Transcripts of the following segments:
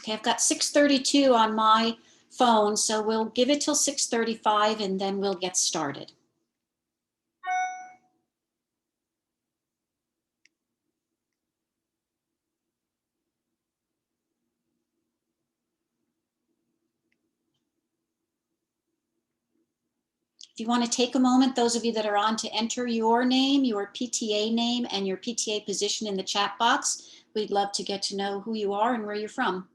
Okay, I've got 6:32 on my phone, so we'll give it till 6:35 and then we'll get started. If you want to take a moment, those of you that are on, to enter your name, your PTA name, and your PTA position in the chat box. We'd love to get to know who you are and where you're from.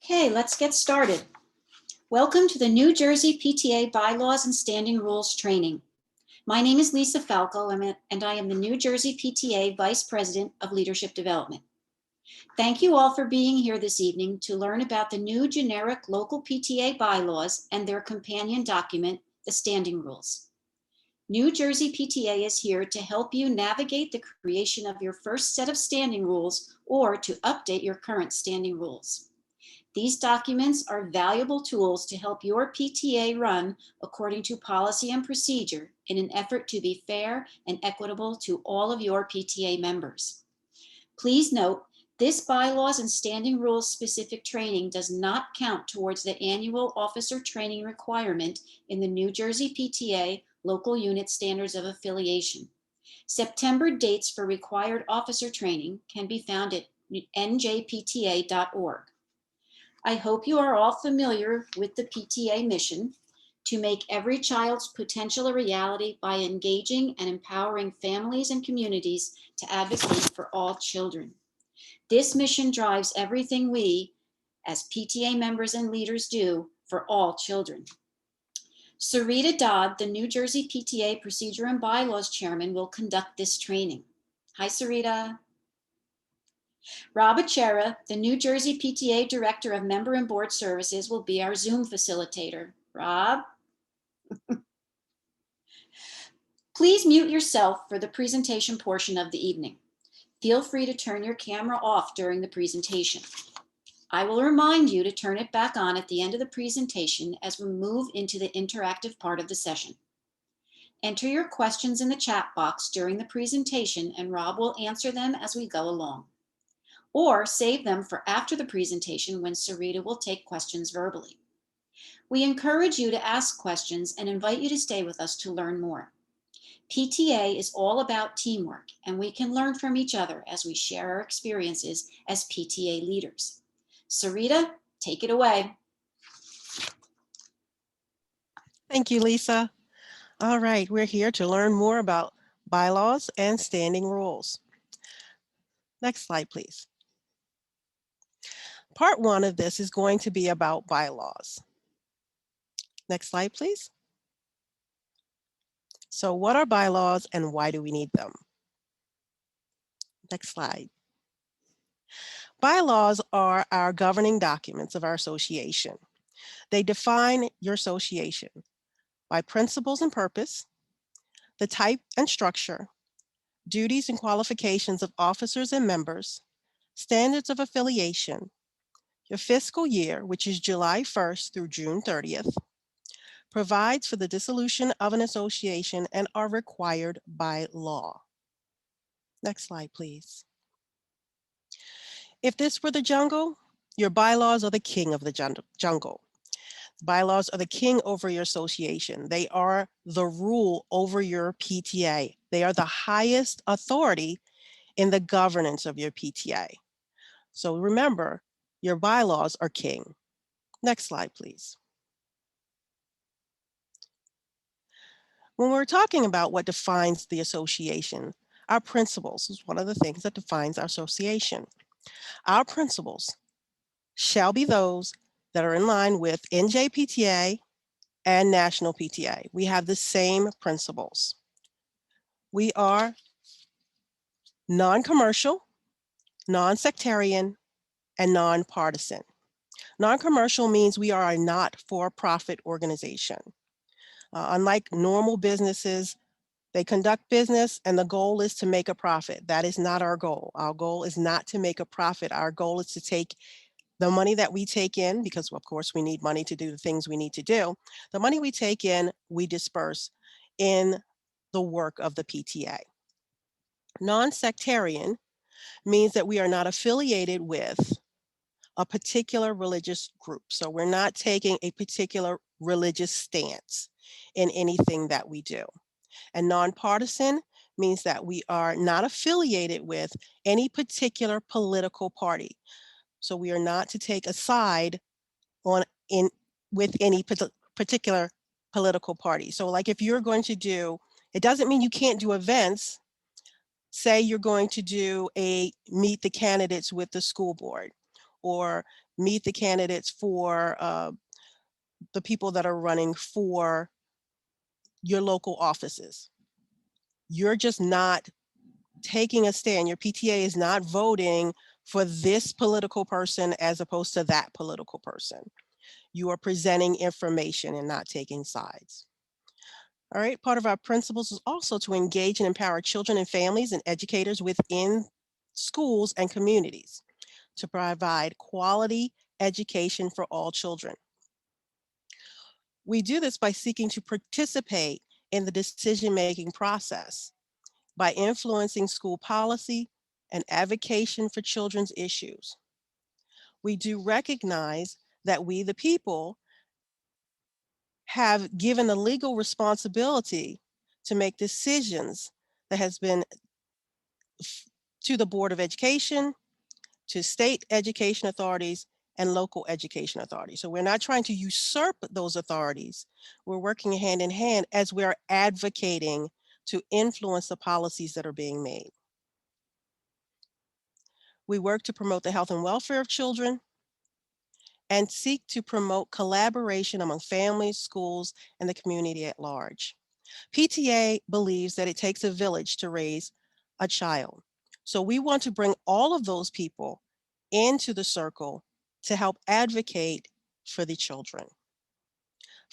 Okay, let's get started. Welcome to the New Jersey PTA Bylaws and Standing Rules training. My name is Lisa Falco, and I am the New Jersey PTA Vice President of Leadership Development. Thank you all for being here this evening to learn about the new generic local PTA bylaws and their companion document, the Standing Rules. New Jersey PTA is here to help you navigate the creation of your first set of standing rules or to update your current standing rules. These documents are valuable tools to help your PTA run according to policy and procedure in an effort to be fair and equitable to all of your PTA members. Please note, this bylaws and standing rules specific training does not count towards the annual officer training requirement in the New Jersey PTA Local Unit Standards of Affiliation. September dates for required officer training can be found at njpta.org. I hope you are all familiar with the PTA mission to make every child's potential a reality by engaging and empowering families and communities to advocate for all children. This mission drives everything we, as PTA members and leaders, do for all children. Sarita Dodd, the New Jersey PTA Procedure and Bylaws Chairman, will conduct this training. Hi, Sarita. Rob Achera, the New Jersey PTA Director of Member and Board Services, will be our Zoom facilitator. Rob? Please mute yourself for the presentation portion of the evening. Feel free to turn your camera off during the presentation. I will remind you to turn it back on at the end of the presentation as we move into the interactive part of the session. Enter your questions in the chat box during the presentation and Rob will answer them as we go along. Or save them for after the presentation when Sarita will take questions verbally. We encourage you to ask questions and invite you to stay with us to learn more. PTA is all about teamwork, and we can learn from each other as we share our experiences as PTA leaders. Sarita, take it away. Thank you, Lisa. All right, we're here to learn more about bylaws and standing rules. Next slide, please. Part one of this is going to be about bylaws. Next slide, please. So what are bylaws and why do we need them? Next slide. Bylaws are our governing documents of our association. They define your association by principles and purpose, the type and structure, duties and qualifications of officers and members, standards of affiliation, your fiscal year, which is July 1st through June 30th, provides for the dissolution of an association and are required by law. Next slide, please. If this were the jungle, your bylaws are the king of the jungle. Bylaws are the king over your association. They are the rule over your PTA. They are the highest authority in the governance of your PTA. So remember, your bylaws are king. Next slide, please. When we're talking about what defines the association, our principles is one of the things that defines our association. Our principles shall be those that are in line with NJPTA and National PTA. We have the same principles. We are non-commercial, non-sectarian, and non-partisan. Non-commercial means we are a not-for-profit organization. Unlike normal businesses, they conduct business and the goal is to make a profit. That is not our goal. Our goal is not to make a profit. Our goal is to take the money that we take in, because of course we need money to do the things we need to do. The money we take in, we disperse in the work of the PTA. Non-sectarian means that we are not affiliated with a particular religious group. So we're not taking a particular religious stance in anything that we do. And nonpartisan means that we are not affiliated with any particular political party. So we are not to take a side on in with any particular political party. So like if you're going to do, it doesn't mean you can't do events. Say you're going to do a meet the candidates with the school board, or meet the candidates for the people that are running for your local offices. You're just not taking a stand. Your PTA is not voting for this political person as opposed to that political person. You are presenting information and not taking sides. All right, part of our principles is also to engage and empower children and families and educators within schools and communities to provide quality education for all children. We do this by seeking to participate in the decision-making process, by influencing school policy and advocacy for children's issues. We do recognize that we, the people, have given a legal responsibility to make decisions that has been to the Board of Education, to state education authorities, and local education authorities. So we're not trying to usurp those authorities. We're working hand in hand as we are advocating to influence the policies that are being made. We work to promote the health and welfare of children and seek to promote collaboration among families, schools, and the community at large. PTA believes that it takes a village to raise a child. So we want to bring all of those people into the circle to help advocate for the children.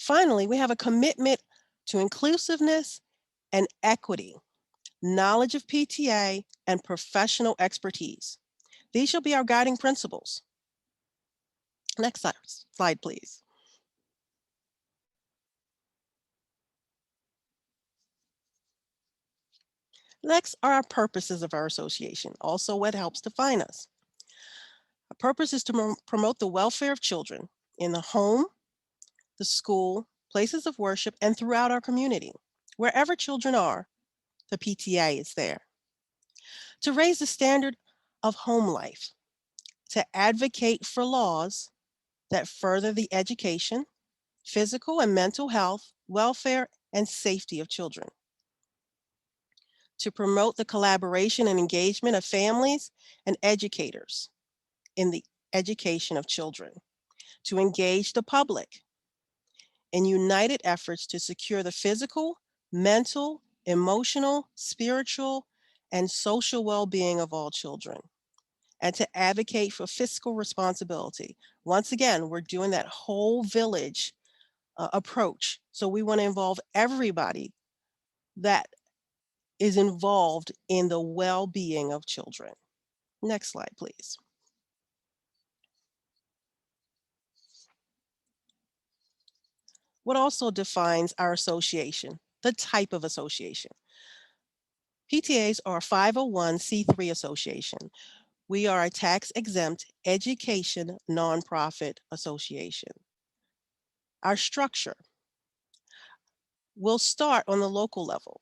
Finally, we have a commitment to inclusiveness and equity, knowledge of PTA, and professional expertise. These shall be our guiding principles. Next slide, please. Next are our purposes of our association, also what helps define us. Our purpose is to promote the welfare of children in the home, the school, places of worship, and throughout our community. Wherever children are, the PTA is there. To raise the standard of home life, to advocate for laws that further the education, physical and mental health, welfare, and safety of children, to promote the collaboration and engagement of families and educators in the education of children, to engage the public in united efforts to secure the physical, mental, emotional, spiritual, and social well-being of all children, and to advocate for fiscal responsibility. Once again, we're doing that whole village approach. So we want to involve everybody that is involved in the well-being of children. Next slide, please. What also defines our association? The type of association. PTAs are a 501c3 association. We are a tax-exempt education nonprofit association. Our structure will start on the local level.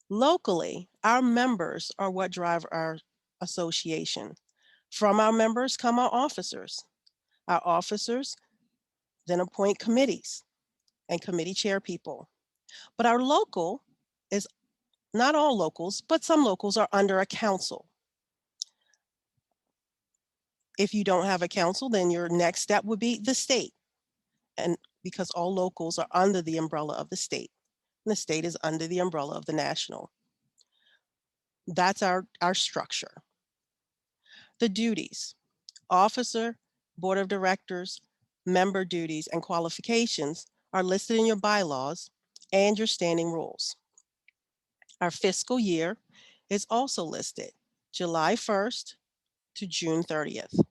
Locally, our members are what drive our association. From our members come our officers. Our officers then appoint committees and committee chair people. But our local is not all locals, but some locals are under a council. If you don't have a council, then your next step would be the state. And because all locals are under the umbrella of the state, and the state is under the umbrella of the national. That's our structure. The duties: officer, board of directors, member duties, and qualifications are listed in your bylaws and your standing rules. Our fiscal year is also listed, July 1st to June 30th.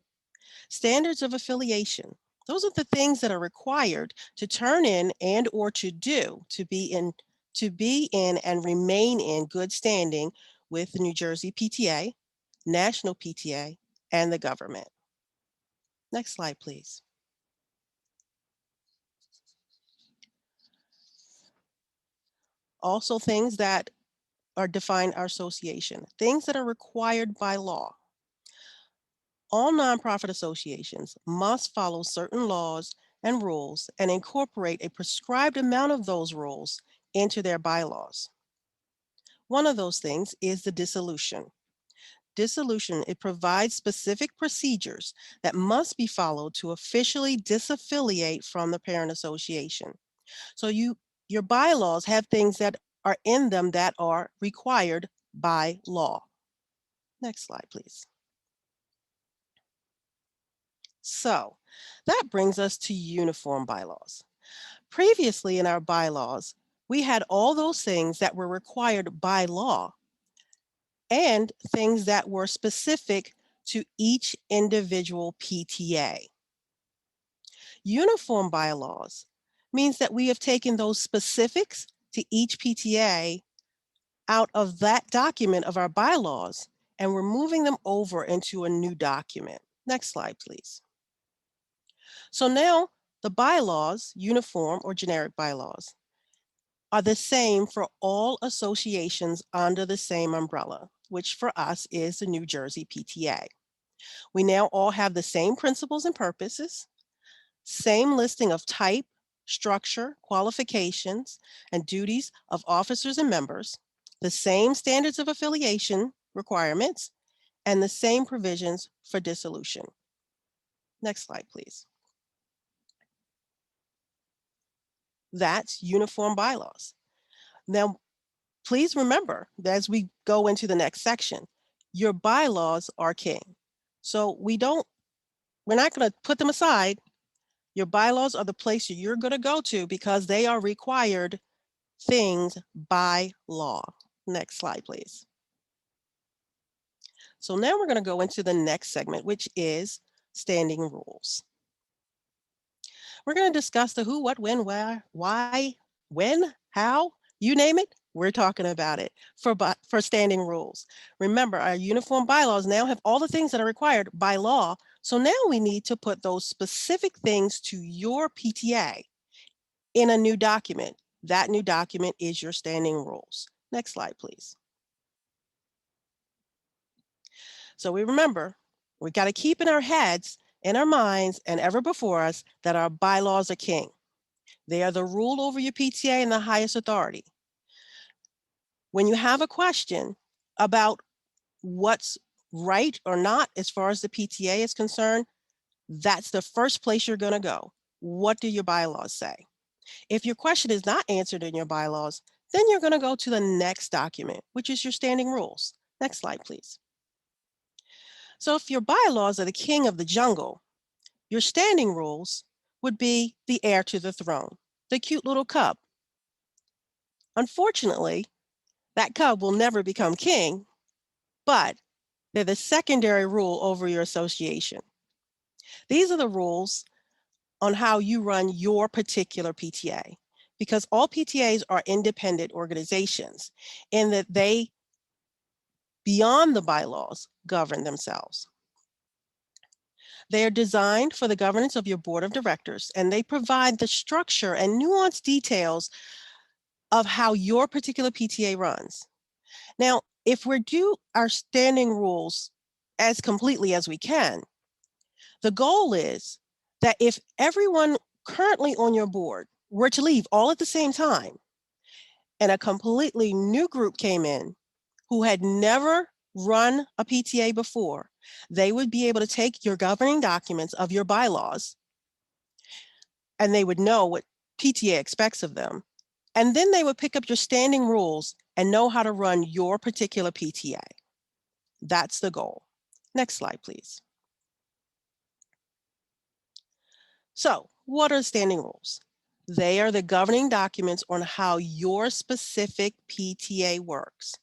Standards of affiliation. Those are the things that are required to turn in and or to do to be in and remain in good standing with the New Jersey PTA, National PTA, and the government. Next slide, please. Also, things that are define our association, things that are required by law. All nonprofit associations must follow certain laws and rules and incorporate a prescribed amount of those rules into their bylaws. One of those things is the dissolution. Dissolution, it provides specific procedures that must be followed to officially disaffiliate from the parent association. So your bylaws have things that are in them that are required by law. Next slide, please. So that brings us to uniform bylaws. Previously in our bylaws, we had all those things that were required by law and things that were specific to each individual PTA. Uniform bylaws means that we have taken those specifics to each PTA out of that document of our bylaws, and we're moving them over into a new document. Next slide, please. So now the bylaws, uniform or generic bylaws, are the same for all associations under the same umbrella, which for us is the New Jersey PTA. We now all have the same principles and purposes, same listing of type, structure, qualifications, and duties of officers and members, the same standards of affiliation requirements, and the same provisions for dissolution. Next slide, please. That's uniform bylaws. Now, please remember that as we go into the next section, your bylaws are king. So we're not going to put them aside. Your bylaws are the place you're going to go to because they are required things by law. Next slide, please. So now we're going to go into the next segment, which is standing rules. We're going to discuss the who, what, when, where, why, when, how, you name it, we're talking about it for standing rules. Remember, our uniform bylaws now have all the things that are required by law. So now we need to put those specific things to your PTA in a new document. That new document is your standing rules. Next slide, please. So we remember, we got to keep in our heads, in our minds, and ever before us that our bylaws are king. They are the rule over your PTA and the highest authority. When you have a question about what's right or not as far as the PTA is concerned, that's the first place you're going to go. What do your bylaws say? If your question is not answered in your bylaws, then you're going to go to the next document, which is your standing rules. Next slide, please. So if your bylaws are the king of the jungle, your standing rules would be the heir to the throne, the cute little cub. Unfortunately, that cub will never become king, but they're the secondary rule over your association. These are the rules on how you run your particular PTA, because all PTAs are independent organizations in that they, beyond the bylaws, govern themselves. They are designed for the governance of your board of directors, and they provide the structure and nuanced details of how your particular PTA runs. Now, if we do our standing rules as completely as we can, the goal is that if everyone currently on your board were to leave all at the same time and a completely new group came in who had never run a PTA before, they would be able to take your governing documents of your bylaws and they would know what PTA expects of them. And then they would pick up your standing rules and know how to run your particular PTA. That's the goal. Next slide, please. So, what are standing rules? They are the governing documents on how your specific PTA works.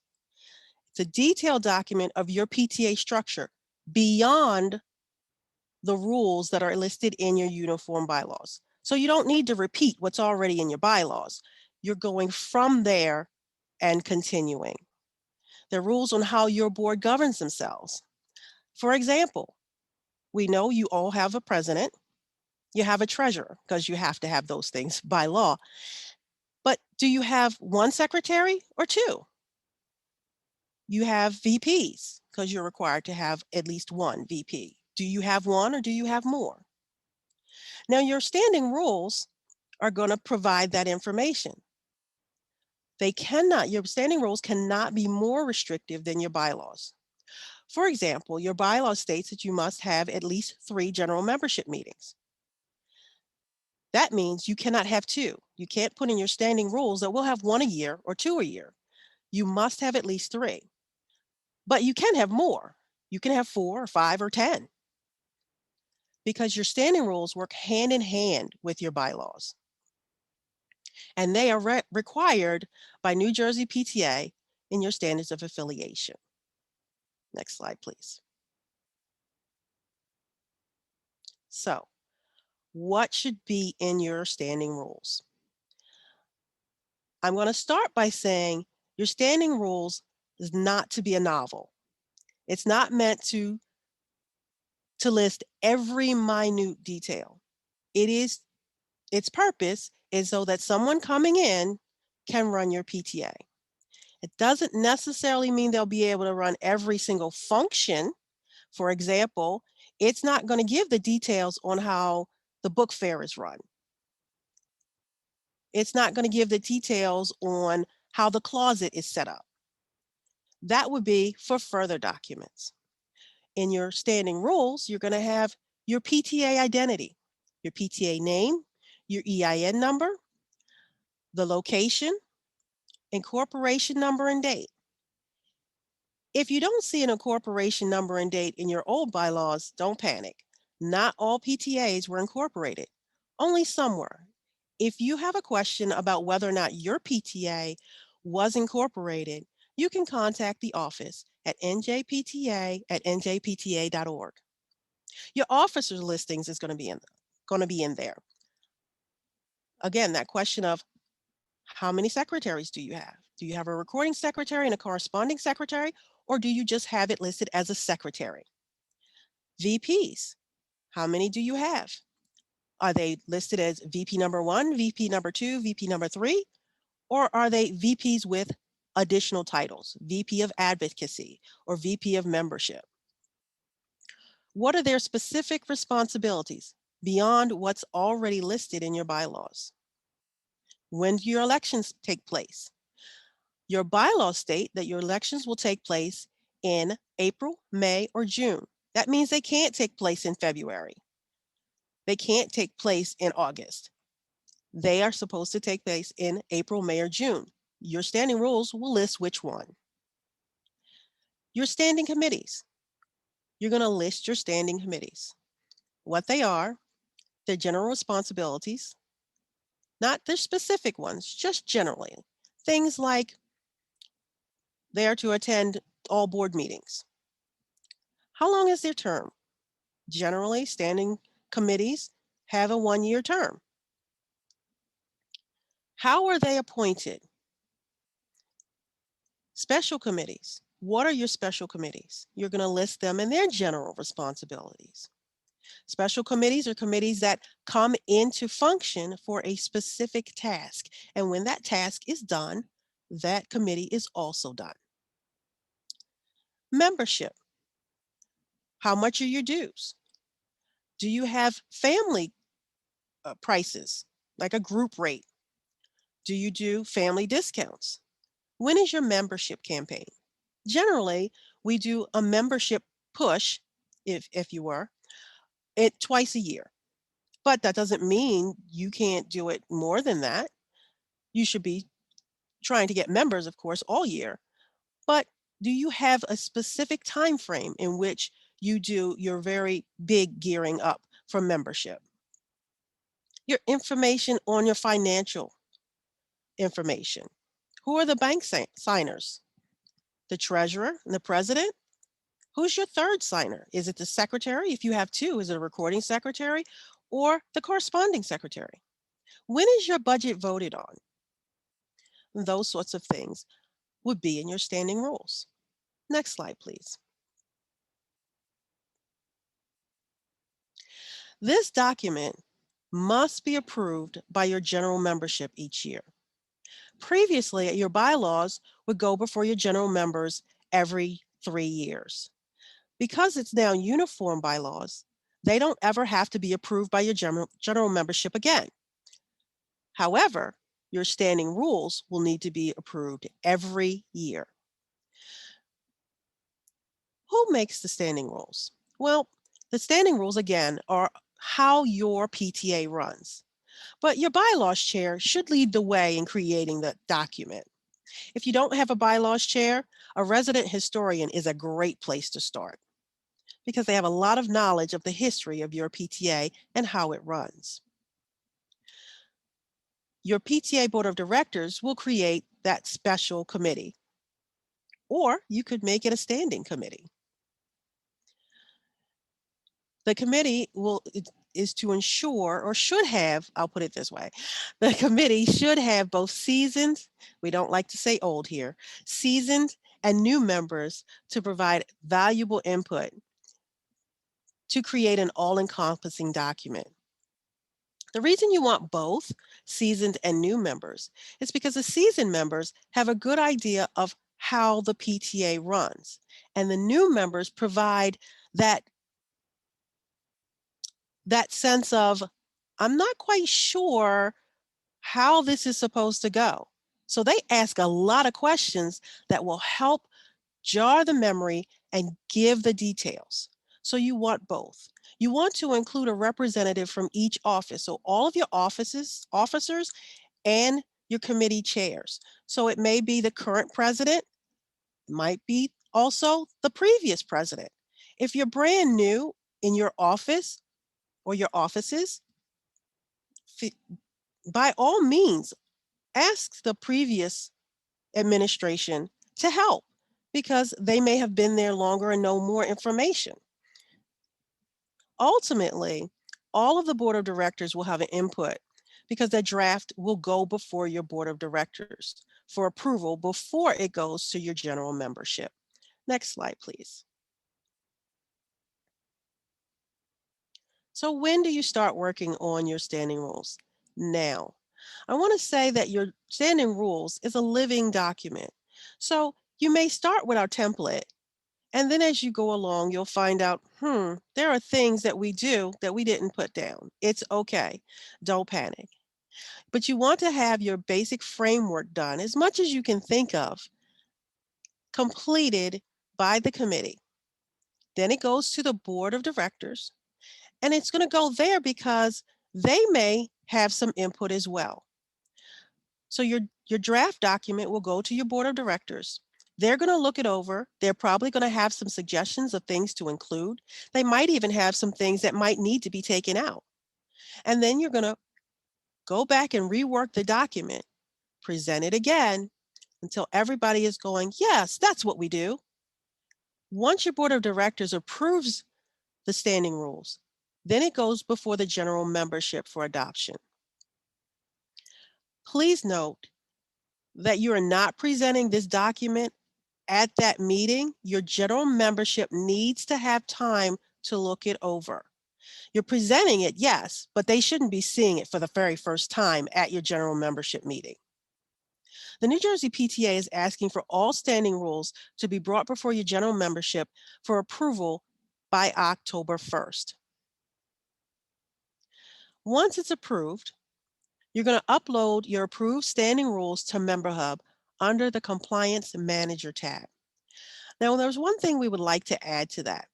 It's a detailed document of your PTA structure beyond the rules that are listed in your uniform bylaws. So you don't need to repeat what's already in your bylaws. You're going from there and continuing. There are rules on how your board governs themselves. For example, we know you all have a president, you have a treasurer, because you have to have those things by law. But do you have one secretary or two? You have VPs, because you're required to have at least one VP. Do you have one or do you have more? Now, your standing rules are going to provide that information. Your standing rules cannot be more restrictive than your bylaws. For example, your bylaw states that you must have at least 3 general membership meetings. That means you cannot have 2. You can't put in your standing rules that we'll have 1 a year or 2 a year. You must have at least 3. But you can have more. You can have 4 or 5 or 10, because your standing rules work hand in hand with your bylaws. And they are required by New Jersey PTA in your standards of affiliation. Next slide, please. So, what should be in your standing rules? I'm going to start by saying your standing rules is not to be a novel. It's not meant to list every minute detail. Its purpose is so that someone coming in can run your PTA. It doesn't necessarily mean they'll be able to run every single function. For example, it's not going to give the details on how the book fair is run. It's not going to give the details on how the closet is set up. That would be for further documents. In your standing rules, you're going to have your PTA identity, your PTA name, your EIN number, the location, incorporation number and date. If you don't see an incorporation number and date in your old bylaws, don't panic. Not all PTAs were incorporated. Only some were. If you have a question about whether or not your PTA was incorporated, you can contact the office at njpta@njpta.org. Your officer listings is going to be in there. Again, that question of how many secretaries do you have? Do you have a recording secretary and a corresponding secretary, or do you just have it listed as a secretary? VPs, how many do you have? Are they listed as VP number 1, VP number 2, VP number 3, or are they VPs with additional titles, VP of advocacy or VP of membership? What are their specific responsibilities beyond what's already listed in your bylaws? When do your elections take place? Your bylaws state that your elections will take place in April, May, or June. That means they can't take place in February. They can't take place in August. They are supposed to take place in April, May, or June. Your standing rules will list which one. Your standing committees. You're going to list your standing committees, what they are, their general responsibilities, not their specific ones, just generally. Things like they are to attend all board meetings. How long is their term? Generally, standing committees have a 1-year term. How are they appointed? Special committees. What are your special committees? You're going to list them and their general responsibilities. Special committees are committees that come into function for a specific task. And when that task is done, that committee is also done. Membership. How much are your dues? Do you have family prices, like a group rate? Do you do family discounts? When is your membership campaign? Generally, we do a membership push, if you were, it twice a year. But that doesn't mean you can't do it more than that. You should be trying to get members, of course, all year. But do you have a specific time frame in which you do your very big gearing up for membership? Your information on your financial information. Who are the bank signers? The treasurer and the president? Who's your third signer? Is it the secretary? If you have two, is it a recording secretary or the corresponding secretary? When is your budget voted on? Those sorts of things would be in your standing rules. Next slide, please. This document must be approved by your general membership each year. Previously, your bylaws would go before your general members every 3 years. Because it's now uniform bylaws, they don't ever have to be approved by your general membership again. However, your standing rules will need to be approved every year. Who makes the standing rules? Well, the standing rules, again, are how your PTA runs. But your bylaws chair should lead the way in creating the document. If you don't have a bylaws chair, a resident historian is a great place to start because they have a lot of knowledge of the history of your PTA and how it runs. Your PTA board of directors will create that special committee, or you could make it a standing committee. The committee is to ensure, or should have, I'll put it this way, the committee should have both seasoned, we don't like to say old here, seasoned and new members to provide valuable input to create an all-encompassing document. The reason you want both seasoned and new members is because the seasoned members have a good idea of how the PTA runs, and the new members provide that sense of, I'm not quite sure how this is supposed to go. So they ask a lot of questions that will help jar the memory and give the details. So you want both. You want to include a representative from each office. So all of your officers and your committee chairs. So it may be the current president, might be also the previous president. If you're brand new in your office or your offices, by all means, ask the previous administration to help because they may have been there longer and know more information. Ultimately, all of the board of directors will have an input because that draft will go before your board of directors for approval before it goes to your general membership. Next slide, please. So when do you start working on your standing rules? Now. I want to say that your standing rules is a living document. So you may start with our template, and then as you go along, you'll find out, there are things that we do that we didn't put down. It's okay. Don't panic. But you want to have your basic framework done, as much as you can think of, completed by the committee. Then it goes to the board of directors, and it's going to go there because they may have some input as well. So your draft document will go to your board of directors. They're going to look it over. They're probably going to have some suggestions of things to include. They might even have some things that might need to be taken out. And then you're going to go back and rework the document, present it again until everybody is going, yes, that's what we do. Once your board of directors approves the standing rules, then it goes before the general membership for adoption. Please note that you are not presenting this document at that meeting. Your general membership needs to have time to look it over. You're presenting it, yes, but they shouldn't be seeing it for the very first time at your general membership meeting. The New Jersey PTA is asking for all standing rules to be brought before your general membership for approval by October 1st. Once it's approved, you're going to upload your approved standing rules to MemberHub under the Compliance Manager tab. Now, there's one thing we would like to add to that.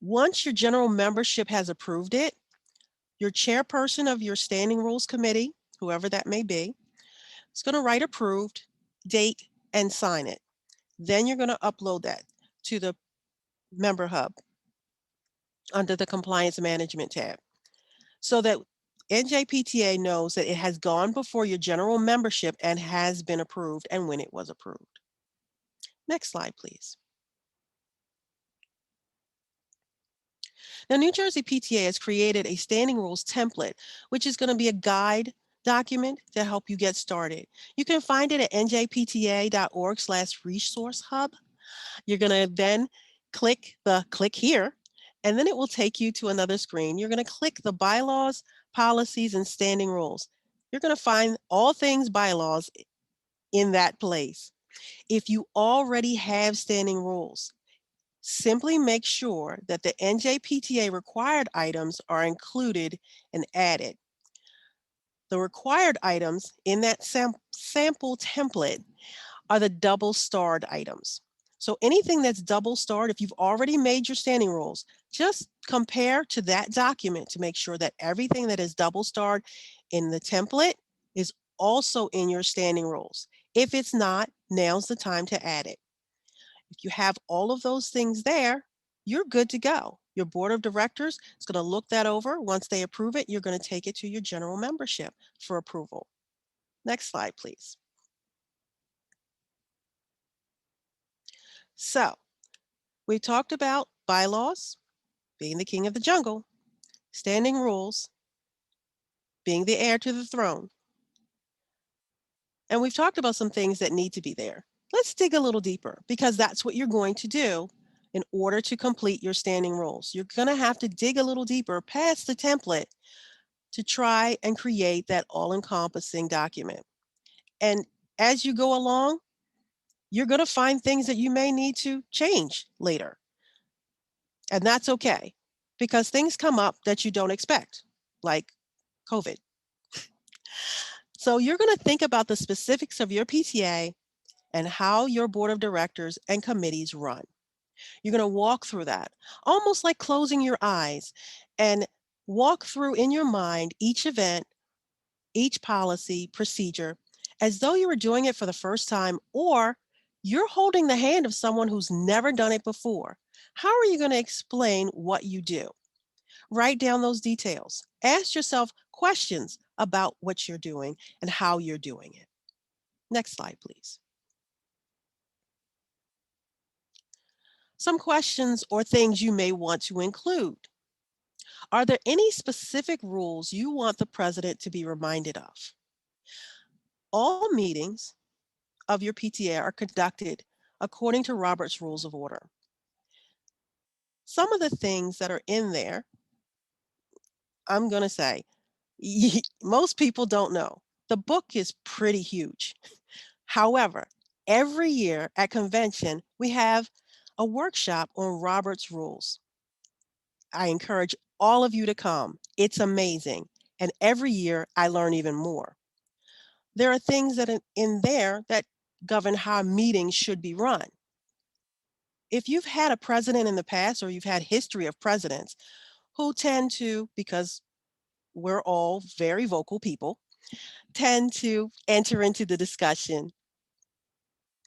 Once your general membership has approved it, your chairperson of your standing rules committee, whoever that may be, is going to write approved, date, and sign it. Then you're going to upload that to the MemberHub under the Compliance Management tab so that NJPTA knows that it has gone before your general membership and has been approved and when it was approved. Next slide, please. Now, New Jersey PTA has created a standing rules template, which is going to be a guide document to help you get started. You can find it at njpta.org/resource hub. You're going to then click here, and then it will take you to another screen. You're going to click the bylaws, policies, and standing rules. You're going to find all things bylaws in that place. If you already have standing rules, simply make sure that the NJPTA required items are included and added. The required items in that sample template are the double starred items. So anything that's double starred, if you've already made your standing rules, just compare to that document to make sure that everything that is double starred in the template is also in your standing rules. If it's not, now's the time to add it. If you have all of those things there, you're good to go. Your board of directors is going to look that over. Once they approve it, you're going to take it to your general membership for approval. Next slide, please. So we talked about bylaws, being the king of the jungle, standing rules, being the heir to the throne. And we've talked about some things that need to be there. Let's dig a little deeper because that's what you're going to do in order to complete your standing rules. You're going to have to dig a little deeper past the template to try and create that all-encompassing document. And as you go along, you're going to find things that you may need to change later. And that's okay, because things come up that you don't expect, like COVID. So you're going to think about the specifics of your PTA and how your board of directors and committees run. You're going to walk through that, almost like closing your eyes and walk through in your mind each event, each policy, procedure, as though you were doing it for the first time, or you're holding the hand of someone who's never done it before. How are you going to explain what you do? Write down those details. Ask yourself questions about what you're doing and how you're doing it. Next slide, please. Some questions or things you may want to include. Are there any specific rules you want the president to be reminded of? All meetings of your PTA are conducted according to Robert's Rules of Order. Some of the things that are in there, I'm going to say, most people don't know. The book is pretty huge. However, every year at convention, we have a workshop on Robert's Rules. I encourage all of you to come. It's amazing. And every year I learn even more. There are things that in there that govern how meetings should be run. If you've had a president in the past or you've had history of presidents who tend to, because we're all very vocal people, tend to enter into the discussion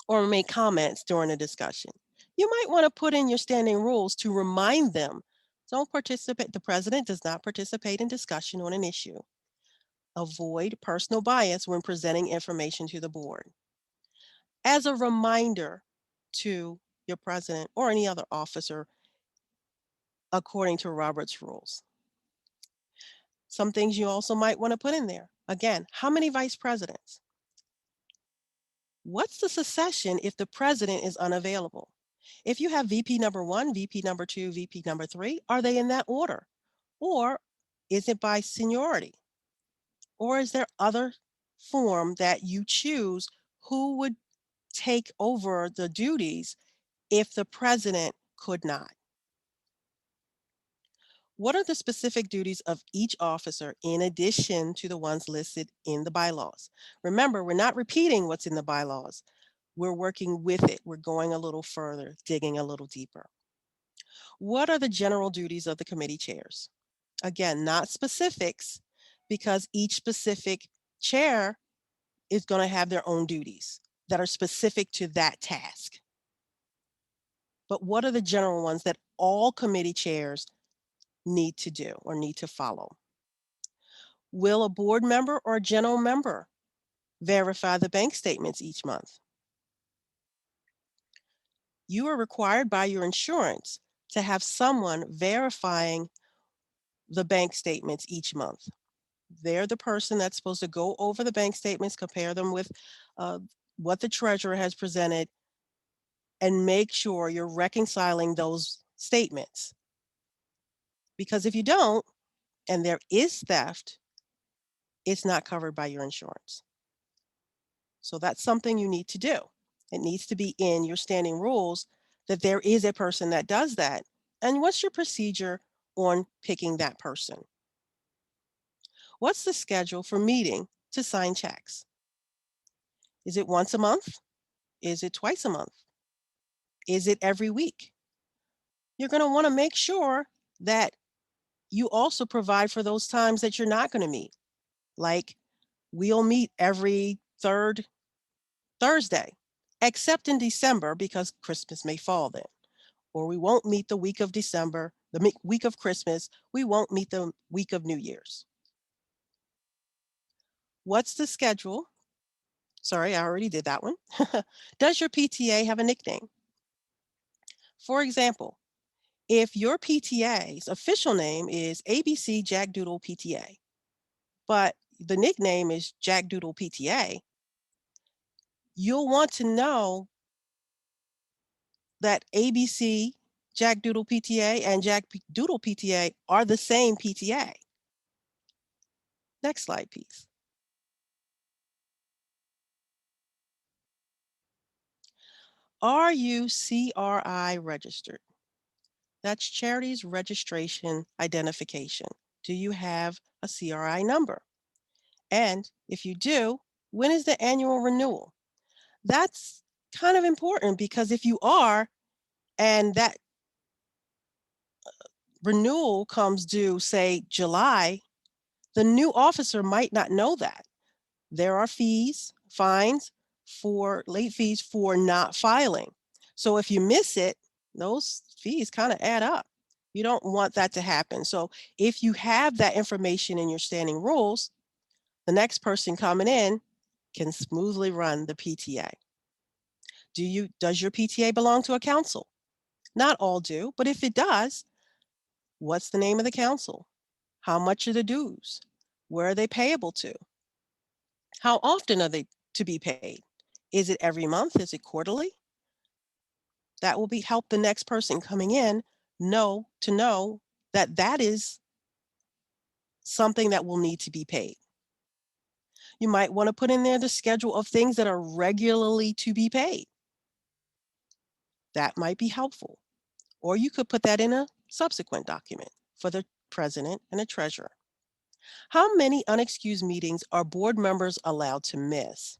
or make comments during a discussion. You might want to put in your standing rules to remind them, don't participate. The president does not participate in discussion on an issue. Avoid personal bias when presenting information to the board. As a reminder to your president or any other officer according to Robert's rules. Some things you also might want to put in there. Again, how many vice presidents? What's the succession if the president is unavailable? If you have VP number 1, VP number 2, VP number 3, are they in that order? Or is it by seniority? Or is there other form that you choose who would take over the duties if the president could not? What are the specific duties of each officer in addition to the ones listed in the bylaws? Remember, we're not repeating what's in the bylaws. We're working with it. We're going a little further, digging a little deeper. What are the general duties of the committee chairs? Again, not specifics, because each specific chair is going to have their own duties that are specific to that task. But what are the general ones that all committee chairs need to do or need to follow? Will a board member or a general member verify the bank statements each month? You are required by your insurance to have someone verifying the bank statements each month. They're the person that's supposed to go over the bank statements, compare them with uh, what the treasurer has presented, and make sure you're reconciling those statements. Because if you don't, and there is theft, it's not covered by your insurance. So that's something you need to do. It needs to be in your standing rules that there is a person that does that. And what's your procedure on picking that person? What's the schedule for meeting to sign checks? Is it once a month? Is it twice a month? Is it every week? You're going to want to make sure that you also provide for those times that you're not going to meet. Like, we'll meet every third Thursday, except in December because Christmas may fall then. Or we won't meet the week of December, the week of Christmas. We won't meet the week of New Year's. What's the schedule? Sorry, I already did that one. Does your PTA have a nickname? For example, if your PTA's official name is ABC Jack Doodle PTA, but the nickname is Jack Doodle PTA, you'll want to know that ABC Jack Doodle PTA and Jack Doodle PTA are the same PTA. Next slide, please. Are you CRI registered? That's Charities Registration Identification. Do you have a CRI number? And if you do, when is the annual renewal? That's kind of important because if you are, and that renewal comes due, say, July, the new officer might not know that. There are fees, fines for late fees for not filing. So if you miss it, those fees kind of add up. You don't want that to happen. So if you have that information in your standing rules, the next person coming in can smoothly run the PTA. Does your PTA belong to a council? Not all do, but if it does, what's the name of the council? How much are the dues? Where are they payable to? How often are they to be paid? Is it every month? Is it quarterly? That will help the next person coming in know that that is something that will need to be paid. You might want to put in there the schedule of things that are regularly to be paid. That might be helpful. Or you could put that in a subsequent document for the president and the treasurer. How many unexcused meetings are board members allowed to miss?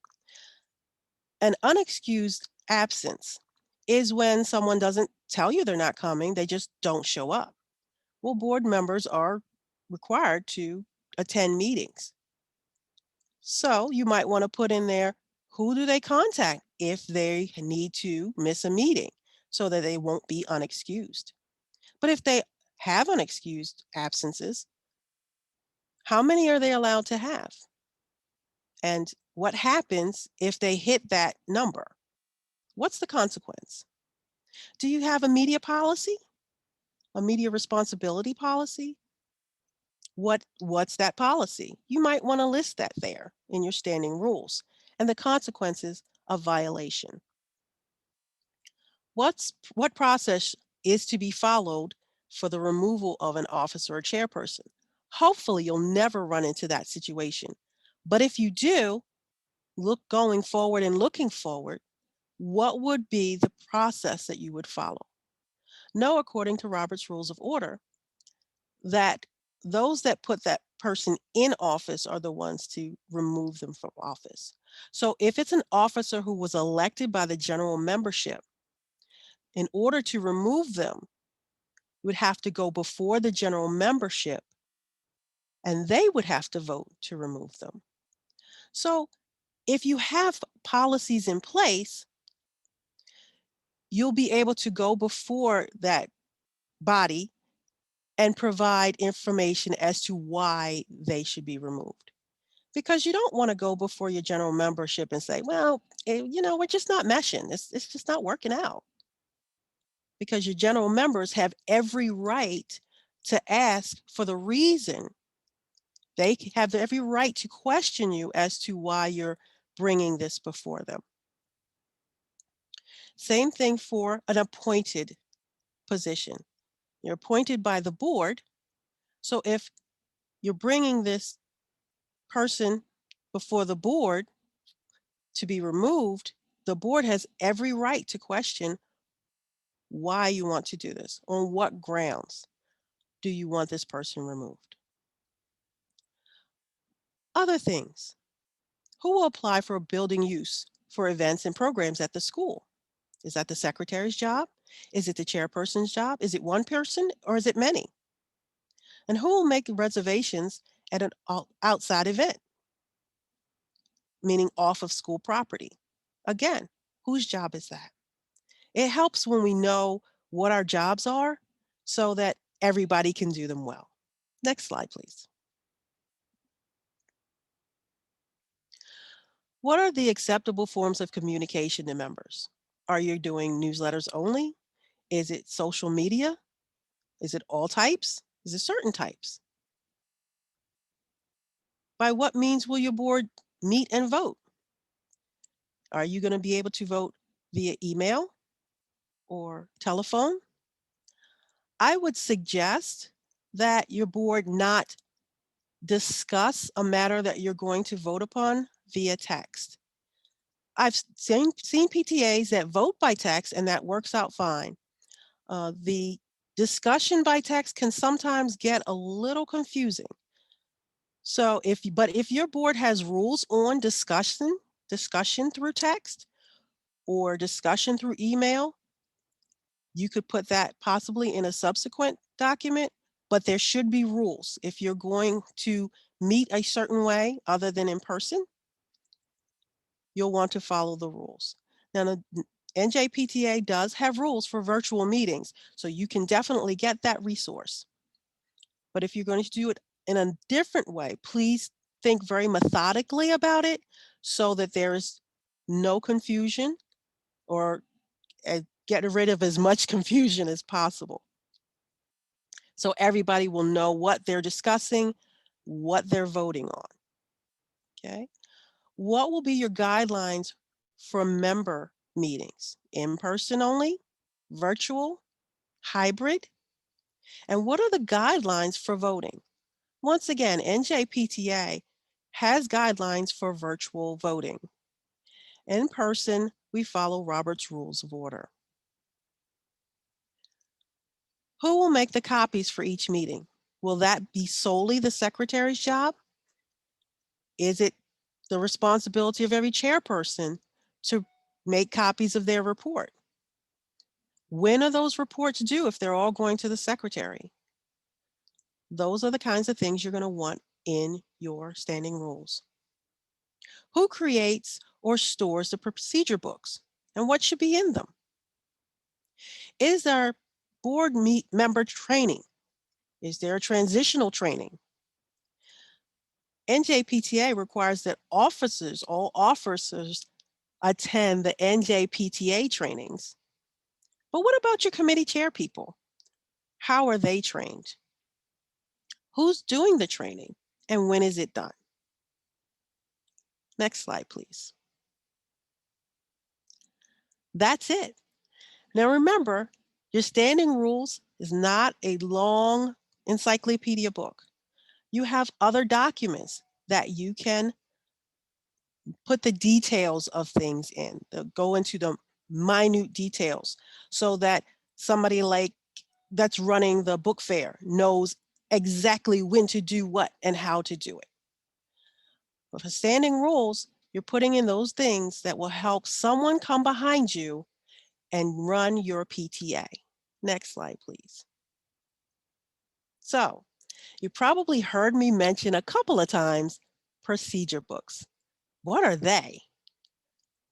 An unexcused absence is when someone doesn't tell you they're not coming, they just don't show up. Well, board members are required to attend meetings. So you might want to put in there, who do they contact if they need to miss a meeting so that they won't be unexcused. But if they have unexcused absences, how many are they allowed to have? And what happens if they hit that number? What's the consequence? Do you have a media policy? A media responsibility policy? What's that policy? You might want to list that there in your standing rules and the consequences of violation. What process is to be followed for the removal of an officer or chairperson? Hopefully you'll never run into that situation. But if you do, going forward and looking forward, what would be the process that you would follow? Know, according to Robert's Rules of Order, that those that put that person in office are the ones to remove them from office. So if it's an officer who was elected by the general membership, in order to remove them, you would have to go before the general membership and they would have to vote to remove them. So if you have policies in place, you'll be able to go before that body and provide information as to why they should be removed. Because you don't want to go before your general membership and say, well, we're just not meshing. It's just not working out. Because your general members have every right to ask for the reason. They have every right to question you as to why you're bringing this before them. Same thing for an appointed position. You're appointed by the board. So if you're bringing this person before the board to be removed, the board has every right to question why you want to do this. On what grounds do you want this person removed? Other things. Who will apply for a building use for events and programs at the school? Is that the secretary's job? Is it the chairperson's job? Is it one person or is it many? And who will make reservations at an outside event, meaning off of school property? Again, whose job is that? It helps when we know what our jobs are so that everybody can do them well. Next slide, please. What are the acceptable forms of communication to members? Are you doing newsletters only? Is it social media? Is it all types? Is it certain types? By what means will your board meet and vote? Are you going to be able to vote via email or telephone? I would suggest that your board not discuss a matter that you're going to vote upon via text. I've seen PTAs that vote by text and that works out fine. The discussion by text can sometimes get a little confusing. So if your board has rules on discussion through text or discussion through email, you could put that possibly in a subsequent document, but there should be rules. If you're going to meet a certain way other than in person, you'll want to follow the rules. Now, the NJPTA does have rules for virtual meetings, so you can definitely get that resource. But if you're going to do it in a different way, please think very methodically about it so that there is no confusion or get rid of as much confusion as possible. So everybody will know what they're discussing, what they're voting on. Okay. What will be your guidelines for member meetings? In person only, virtual, hybrid? And what are the guidelines for voting? Once again, NJPTA has guidelines for virtual voting. In person, we follow Robert's Rules of Order. Who will make the copies for each meeting? Will that be solely the secretary's job? Is it the responsibility of every chairperson to make copies of their report? When are those reports due if they're all going to the secretary? Those are the kinds of things you're going to want in your standing rules. Who creates or stores the procedure books and what should be in them? Is there board member training? Is there a transitional training? NJPTA requires that all officers attend the NJPTA trainings. But what about your committee chair people? How are they trained? Who's doing the training and when is it done? Next slide, please. That's it. Now remember, your standing rules is not a long encyclopedia book. You have other documents that you can put the details of things in, go into the minute details so that somebody like that's running the book fair knows exactly when to do what and how to do it. But for standing rules, you're putting in those things that will help someone come behind you and run your PTA. Next slide, please. So you probably heard me mention a couple of times procedure books. What are they?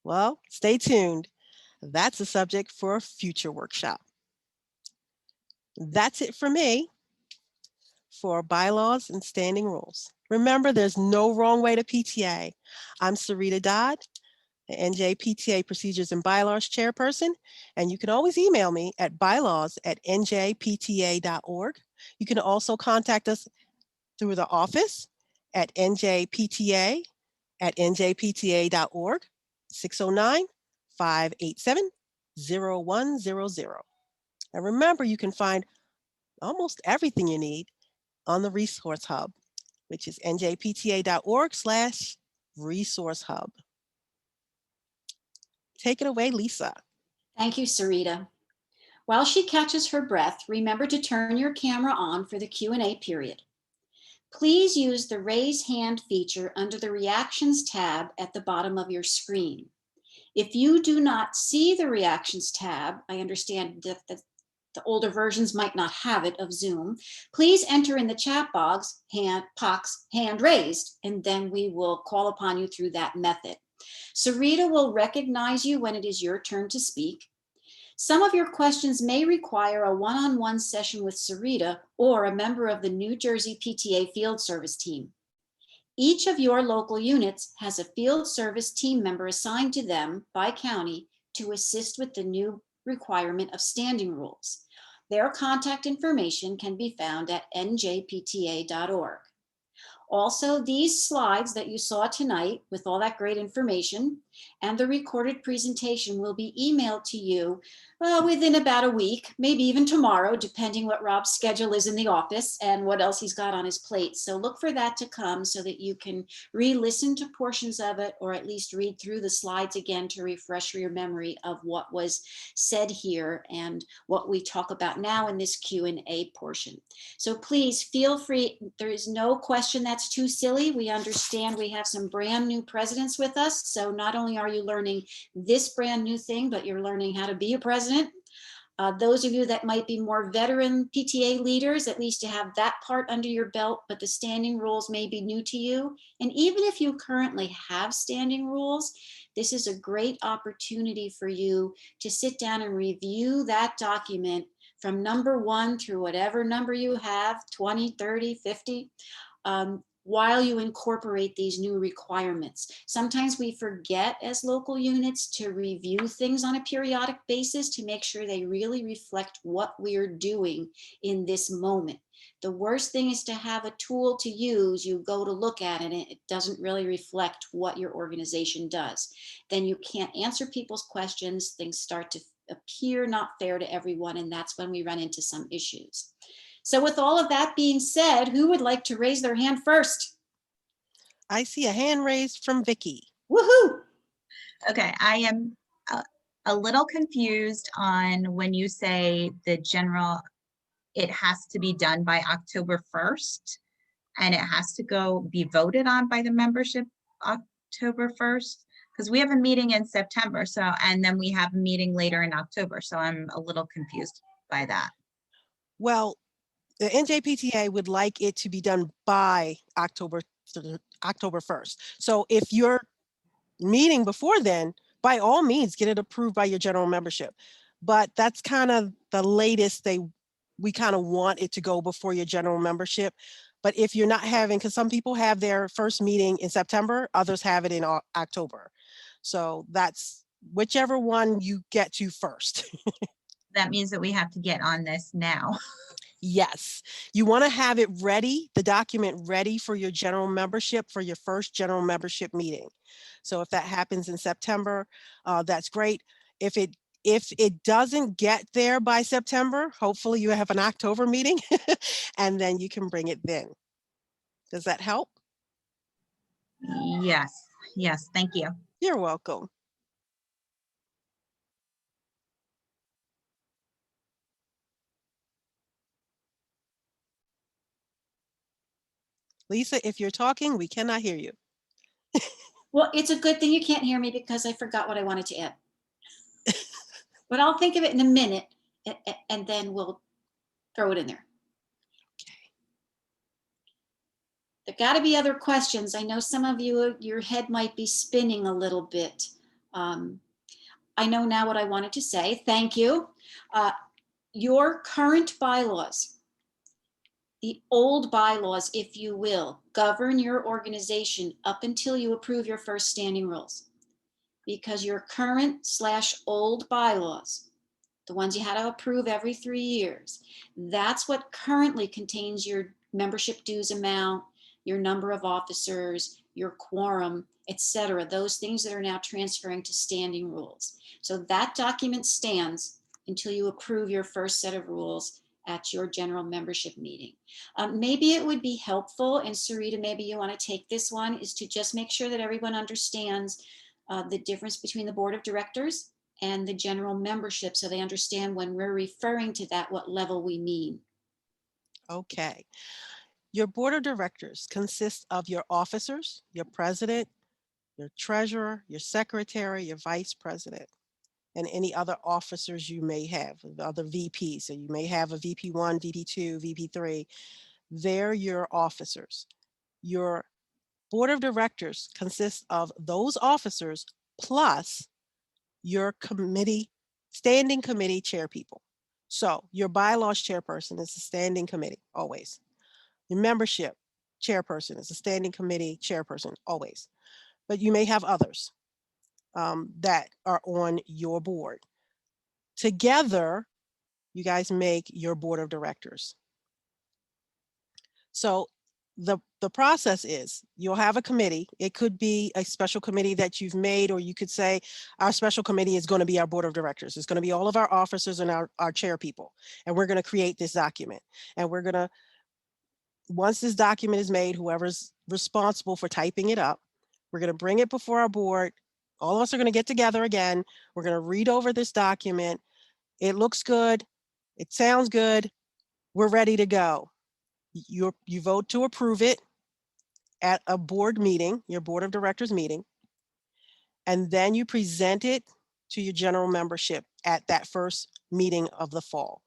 Well, stay tuned. That's a subject for a future workshop. That's it for me for bylaws and standing rules. Remember, there's no wrong way to PTA. I'm Sarita Dodd, the NJPTA Procedures and Bylaws Chairperson, and you can always email me at bylaws@njpta.org. You can also contact us through the office at njpta@njpta.org, 609-587-0100. And remember, you can find almost everything you need on the Resource Hub, which is njpta.org/resource hub. Take it away, Lisa. Thank you, Sarita. While she catches her breath, remember to turn your camera on for the Q&A period. Please use the raise hand feature under the reactions tab at the bottom of your screen. If you do not see the reactions tab, I understand that the older versions might not have it of Zoom, please enter in the chat box hand raised, and then we will call upon you through that method. Sarita will recognize you when it is your turn to speak. Some of your questions may require a one-on-one session with Sarita or a member of the New Jersey PTA Field Service team. Each of your local units has a field service team member assigned to them by county to assist with the new requirement of standing rules. Their contact information can be found at njpta.org. Also, these slides that you saw tonight with all that great information and the recorded presentation will be emailed to you within about a week, maybe even tomorrow, depending what Rob's schedule is in the office and what else he's got on his plate. So look for that to come so that you can re-listen to portions of it or at least read through the slides again to refresh your memory of what was said here and what we talk about now in this Q&A portion. So please feel free. There is no question that's too silly. We understand we have some brand new presidents with us. So not only are you learning this brand new thing, but you're learning how to be a president. Those of you that might be more veteran PTA leaders, at least you have that part under your belt, but the standing rules may be new to you. And even if you currently have standing rules, this is a great opportunity for you to sit down and review that document from number 1 through whatever number you have, 20, 30, 50, while you incorporate these new requirements. Sometimes we forget as local units to review things on a periodic basis to make sure they really reflect what we're doing in this moment. The worst thing is to have a tool to use, you go to look at it, and it doesn't really reflect what your organization does. Then you can't answer people's questions, things start to appear not fair to everyone, and that's when we run into some issues. So with all of that being said, who would like to raise their hand first? I see a hand raised from Vicky. Woohoo! Okay, I am a little confused on when you say the general it has to be done by October 1st. And it has to be voted on by the membership October 1st. Because we have a meeting in September, and then we have a meeting later in October. So I'm a little confused by that. Well, the NJPTA would like it to be done by October 1st. So if you're meeting before then, by all means, get it approved by your general membership. But that's kind of the latest we kind of want it to go before your general membership. But if you're not having, because some people have their first meeting in September, others have it in October. So that's whichever one you get to first. That means that we have to get on this now. Yes, you want to have it ready, the document ready for your general membership, for your first general membership meeting. So if that happens in September, that's great. If it doesn't get there by September, hopefully you have an October meeting and then you can bring it then. Does that help? Yes, thank you. You're welcome. Lisa, if you're talking, we cannot hear you. Well, it's a good thing you can't hear me because I forgot what I wanted to add. But I'll think of it in a minute and then we'll throw it in there. There got to be other questions. I know some of you, your head might be spinning a little bit. I know now what I wanted to say. Thank you. Your current bylaws, the old bylaws, if you will, govern your organization up until you approve your first standing rules. Because your current/old bylaws, the ones you had to approve every 3 years, that's what currently contains your membership dues amount, your number of officers, your quorum, etc. Those things that are now transferring to standing rules. So that document stands until you approve your first set of rules at your general membership meeting. Maybe it would be helpful, and Sarita, maybe you want to take this one, is to just make sure that everyone understands the difference between the board of directors and the general membership, so they understand when we're referring to that, what level we mean. Okay. Your board of directors consists of your officers, your president, your treasurer, your secretary, your vice president, and any other officers you may have, other VPs. So you may have a VP1, VP2, VP3. They're your officers. Your board of directors consists of those officers plus your standing committee chair people. So your bylaws chairperson is a standing committee, always. Your membership chairperson is a standing committee chairperson, always. But you may have others that are on your board. Together, you guys make your board of directors. So the process is you'll have a committee. It could be a special committee that you've made, or you could say our special committee is going to be our board of directors. It's going to be all of our officers and our chair people. And we're going to create this document. And we're going to, once this document is made, whoever's responsible for typing it up, we're going to bring it before our board. All of us are going to get together again. We're going to read over this document. It looks good. It sounds good. We're ready to go. You vote to approve it at a board meeting, your board of directors meeting, and then you present it to your general membership at that first meeting of the fall.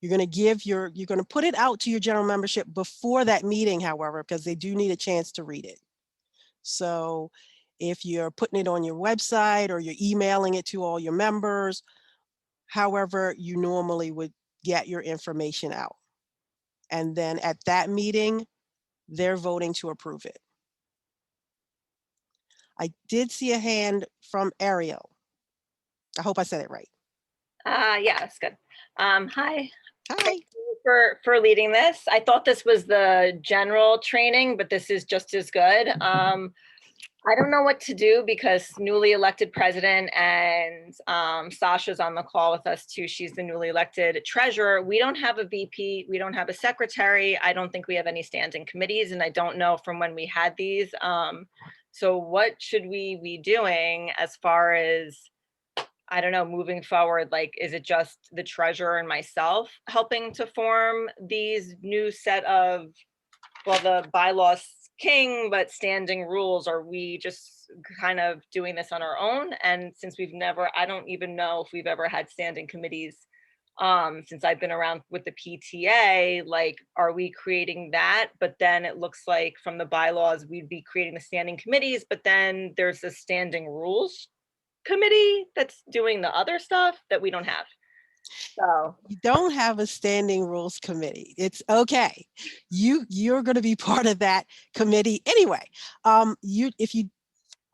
You're going to put it out to your general membership before that meeting, however, because they do need a chance to read it. So if you're putting it on your website or you're emailing it to all your members, however you normally would get your information out. And then at that meeting, they're voting to approve it. I did see a hand from Ariel. I hope I said it right. Yeah, that's good. Hi. Hi. Thank you for leading this. I thought this was the general training, but this is just as good. I don't know what to do because newly elected president and Sasha's on the call with us too. She's the newly elected treasurer. We don't have a VP. We don't have a secretary. I don't think we have any standing committees, and I don't know from when we had these. So what should we be doing as far as I don't know, moving forward, like, is it just the treasurer and myself helping to form these new set of, well, the bylaws king, but standing rules? Are we just kind of doing this on our own? And since we've never, I don't even know if we've ever had standing committees since I've been around with the PTA, like, are we creating that? But then it looks like from the bylaws, we'd be creating the standing committees, but then there's the standing rules committee that's doing the other stuff that we don't have. So, You don't have a standing rules committee. It's okay. You're going to be part of that committee anyway. If you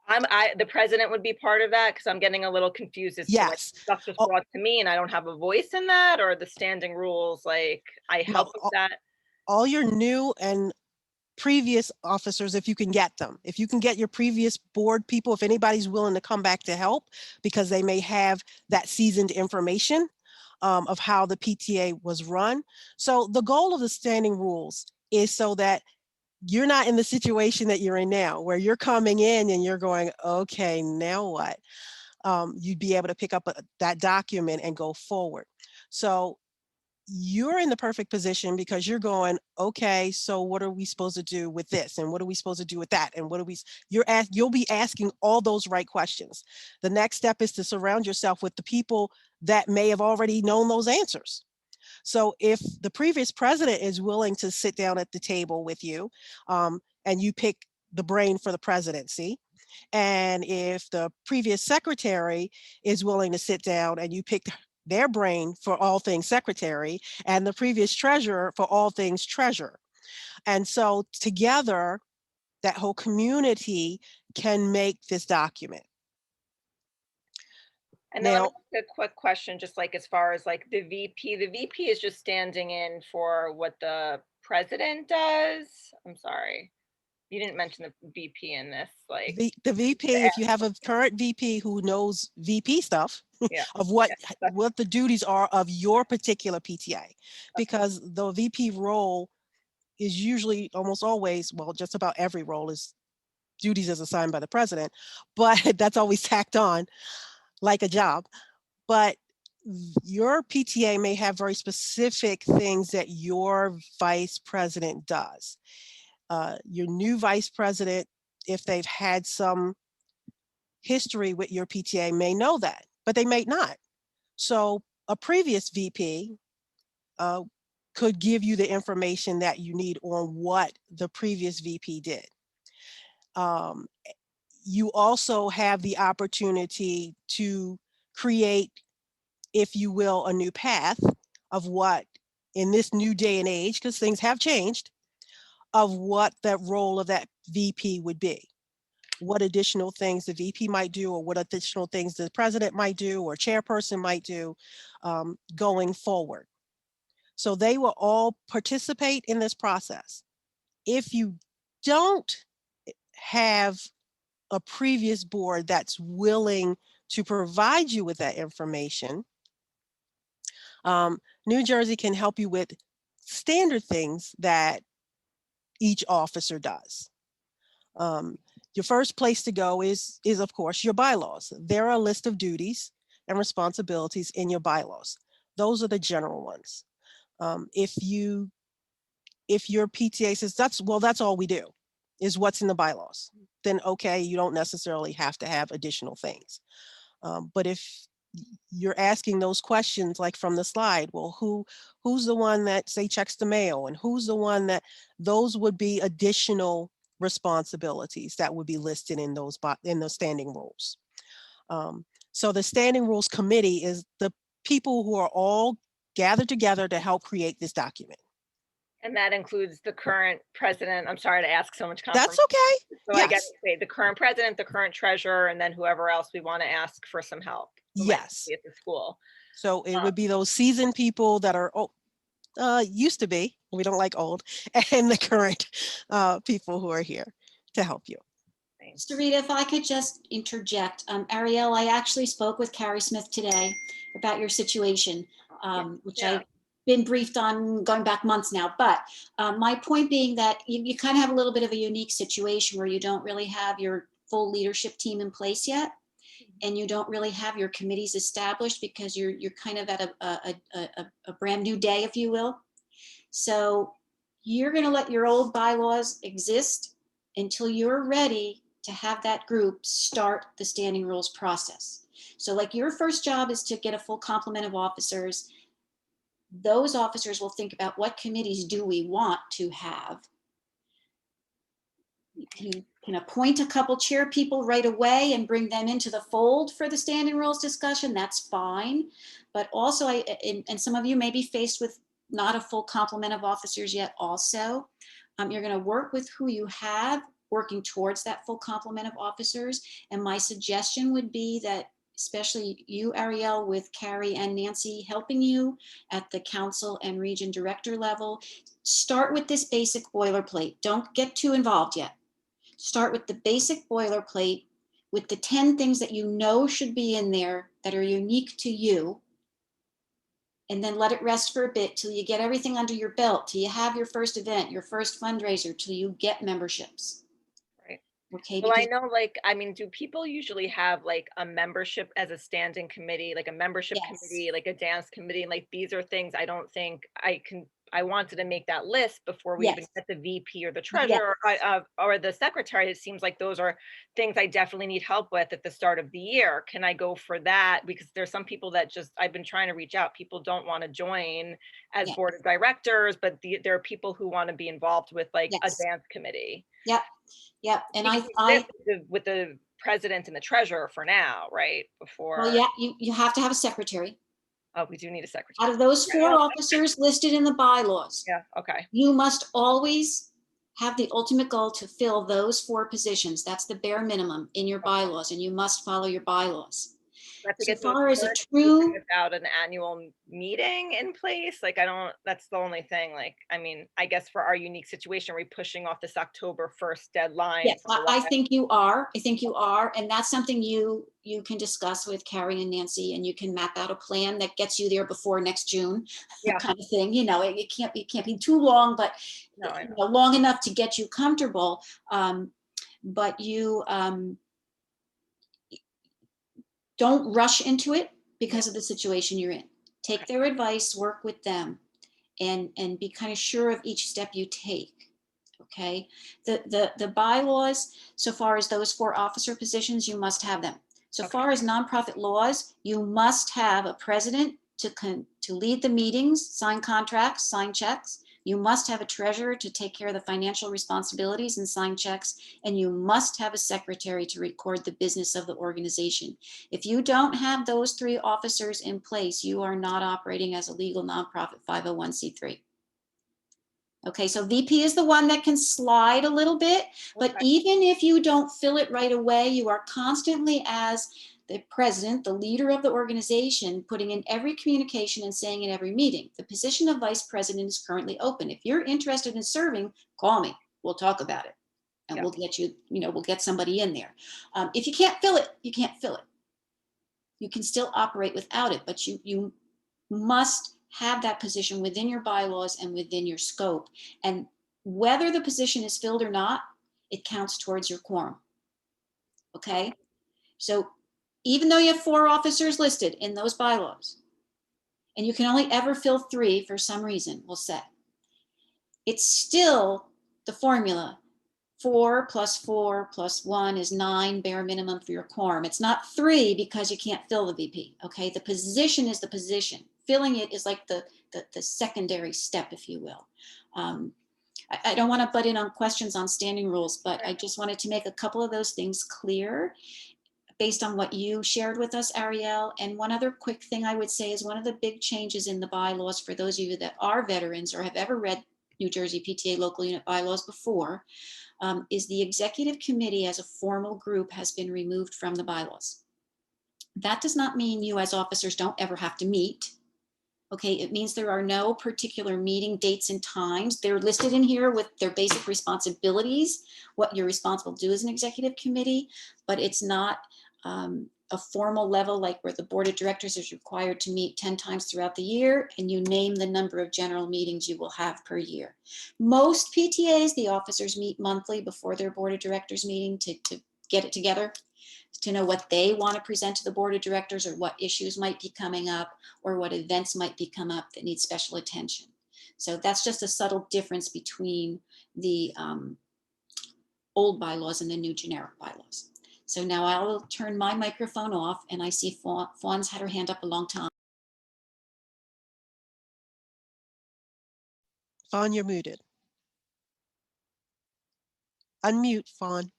the president would be part of that, because I'm getting a little confused as to, like, yes, stuff just all, brought to me and I don't have a voice in that, or the standing rules, like, I help no, with that. all your new and previous officers, if you can get them, if you can get your previous board people, if anybody's willing to come back to help, because they may have that seasoned information of how the PTA was run. So the goal of the standing rules is so that you're not in the situation that you're in now, where you're coming in and you're going, okay, now what? You'd be able to pick up that document and go forward. So you're in the perfect position because you're going, okay, so what are we supposed to do with this? And what are we supposed to do with that? And what are we, you'll be asking all those right questions. The next step is to surround yourself with the people that may have already known those answers. So if the previous president is willing to sit down at the table with you, and you pick the brain for the presidency, and if the previous secretary is willing to sit down and you pick their brain for all things secretary, and the previous treasurer for all things treasurer. And so together, that whole community can make this document. And then let me Now, ask a quick question, just like as far as like the VP is just standing in for what the president does. I'm sorry, you didn't mention the VP in this, like, the VP, if you have a current VP who knows VP stuff yeah, of what yeah, the duties are of your particular PTA, because the VP role is usually almost always, well, just about every role is duties as assigned by the president, but that's always tacked on like a job. But your PTA may have very specific things that your vice president does. Your new vice president, if they've had some history with your PTA, may know that, but they may not. So a previous VP could give you the information that you need on what the previous VP did. You also have the opportunity to create, if you will, a new path of what in this new day and age, because things have changed, of what that role of that VP would be. What additional things the VP might do, or what additional things the president might do, or chairperson might do going forward. So they will all participate in this process. If you don't have a previous board that's willing to provide you with that information, New Jersey can help you with standard things that each officer does. Your first place to go is of course your bylaws. There are a list of duties and responsibilities in your bylaws. Those are the general ones. If your PTA says that's all we do is what's in the bylaws, then okay, you don't necessarily have to have additional things. But if you're asking those questions like from the slide, well, who's the one that say checks the mail, and who's the one that, those would be additional responsibilities that would be listed in those standing rules. So the standing rules committee is the people who are all gathered together to help create this document. and that includes the current president. I'm sorry to ask so much That's confirmation. okay. So I guess Yes. the current president, the current treasurer, and then whoever else we want to ask for some help. who might Yes. be at the school. So it would be those seasoned people that are used to be, we don't like old, and the current people who are here to help you. Sarita, if I could just interject, Ariel, I actually spoke with Carrie Smith today about your situation, which Yeah. I've been briefed on going back months now. But my point being that you kind of have a little bit of a unique situation where you don't really have your full leadership team in place yet. and you don't really have your committees established because you're kind of at a brand new day, if you will. So you're going to let your old bylaws exist until you're ready to have that group start the standing rules process. So like your first job is to get a full complement of officers. Those officers will think about what committees do we want to have. You can appoint a couple chair people right away and bring them into the fold for the standing rules discussion. That's fine. But also, and some of you may be faced with not a full complement of officers yet also. You're going to work with who you have, working towards that full complement of officers. And my suggestion would be that, especially you, Ariel, with Carrie and Nancy helping you at the council and region director level, start with this basic boilerplate. Don't get too involved yet. Start with the basic boilerplate with the 10 things that you know should be in there that are unique to you. And then let it rest for a bit till you get everything under your belt, till you have your first event, your first fundraiser, till you get memberships. Right. Okay. Well, I Because know, like, I mean, do people usually have like a membership as a standing committee, like a membership Yes. committee, like a dance committee? Like, these are things I don't think I wanted to make that list before we even Yes. get the VP or the Yes. treasurer or the secretary. It seems like those are things I definitely need help with at the start of the year. Can I go for that? Because there's some people that just, I've been trying to reach out. People don't want to join as Yes. board of directors, but there are people who want to be involved with like a Yes. dance committee. Yep. Yep. And We can I sit with the president and the treasurer for now, right? well, Before, yeah, you have to have a secretary. oh, we do need a Out secretary. of those Yeah, 4 no, officers listed in the bylaws, yeah, okay. you must always have the ultimate goal to fill those 4 positions. That's the bare minimum in your bylaws, and you must follow your bylaws. Have to So get those far as a first true, without an annual meeting in place. Like, I don't, that's the only thing. Like, I mean, I guess for our unique situation, we're pushing off this October 1st deadline. yes, I think you are. I think you are. And that's something you can discuss with Carrie and Nancy, and you can map out a plan that gets you there before next June, Yeah. kind of thing. You know, it can't be too long, but No, I you know. know, long enough to get you comfortable. But you don't rush into it because of the situation you're in. Take their advice, work with them, and be kind of sure of each step you take. Okay. The bylaws, so far as those 4 officer positions, you must have them. So far as nonprofit laws, you must have a president to lead the meetings, sign contracts, sign checks. You must have a treasurer to take care of the financial responsibilities and sign checks. And you must have a secretary to record the business of the organization. If you don't have those 3 officers in place, you are not operating as a legal nonprofit 501c3. Okay, so VP is the one that can slide a little bit, but Okay. even if you don't fill it right away, you are constantly, as the president, the leader of the organization, putting in every communication and saying in every meeting, the position of vice president is currently open. If you're interested in serving, call me. We'll talk about it, and we'll get you, we'll get somebody in there. If you can't fill it, you can't fill it. You can still operate without it, but you must have that position within your bylaws and within your scope. And whether the position is filled or not, it counts towards your quorum. Okay? So even though you have 4 officers listed in those bylaws, and you can only ever fill 3 for some reason, we'll say, it's still the formula. 4 plus 4 plus 1 is 9, bare minimum for your quorum. It's not 3 because you can't fill the VP. Okay? The position is the position. Filling it is like the secondary step, if you will. I don't want to butt in on questions on standing rules, but I just wanted to make a couple of those things clear based on what you shared with us, Ariel. And one other quick thing I would say is one of the big changes in the bylaws for those of you that are veterans or have ever read New Jersey PTA local unit bylaws before, is the executive committee as a formal group has been removed from the bylaws. That does not mean you as officers don't ever have to meet. Okay, it means there are no particular meeting dates and times. They're listed in here with their basic responsibilities, what you're responsible to do as an executive committee, but it's not a formal level like where the board of directors is required to meet 10 times throughout the year, and you name the number of general meetings you will have per year. Most PTAs, the officers meet monthly before their board of directors meeting to get it together. to know what they want to present to the board of directors, or what issues might be coming up, or what events might be come up that need special attention. So that's just a subtle difference between the old bylaws and the new generic bylaws. So now I will turn my microphone off, and I see Fawn's had her hand up a long time. Fawn, you're muted. Unmute, Fawn.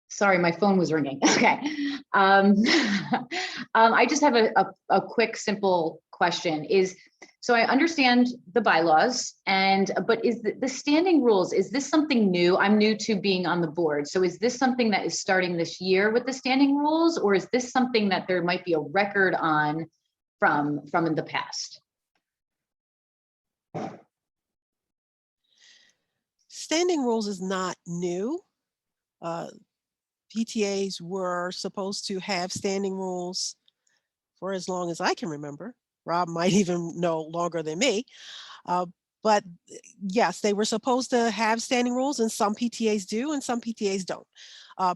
Sorry, my phone was ringing. Okay. I just have a quick, simple question so I understand the bylaws but is the standing rules, is this something new? I'm new to being on the board. So is this something that is starting this year with the standing rules, or is this something that there might be a record on from in the past? Standing rules is not new. PTAs were supposed to have standing rules for as long as I can remember. Rob might even know longer than me. But yes, they were supposed to have standing rules, and some PTAs do and some PTAs don't.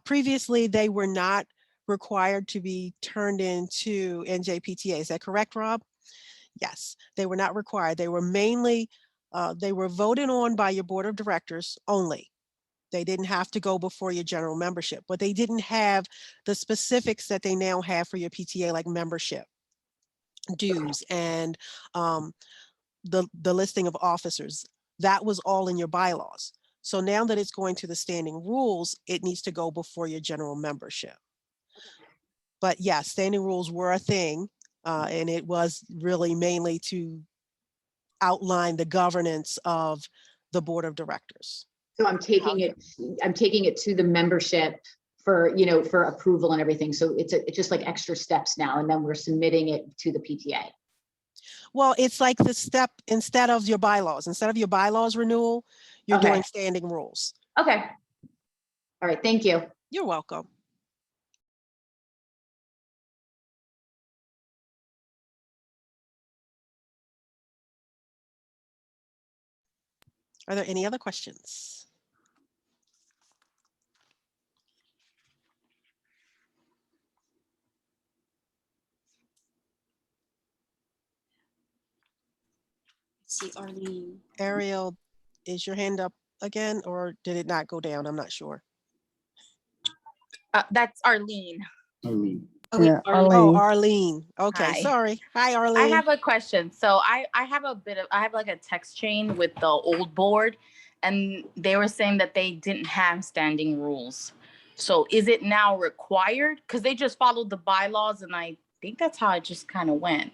Previously, they were not required to be turned into NJPTA. Is that correct, Rob? Yes, they were not required. They were mainly, they were voted on by your board of directors only. They didn't have to go before your general membership, but they didn't have the specifics that they now have for your PTA, like membership dues and the listing of officers. That was all in your bylaws. So now that it's going to the standing rules, it needs to go before your general membership. But yes, standing rules were a thing, and it was really mainly to outline the governance of the board of directors. So I'm taking it to the membership for, for approval and everything. So it's just like extra steps now, and then we're submitting it to the PTA. Well, it's like the step instead of your bylaws renewal, you're doing standing rules. Okay. All right. Thank you. You're welcome. Are there any other questions? See Arlene. Ariel, is your hand up again, or did it not go down? I'm not sure. That's Arlene. Oh, Yeah, Arlene. Oh, Arlene. Okay, Hi. sorry. Hi, Arlene. I have a question. So I have like a text chain with the old board, and they were saying that they didn't have standing rules. So is it now required? Because they just followed the bylaws, and I think that's how it just kind of went.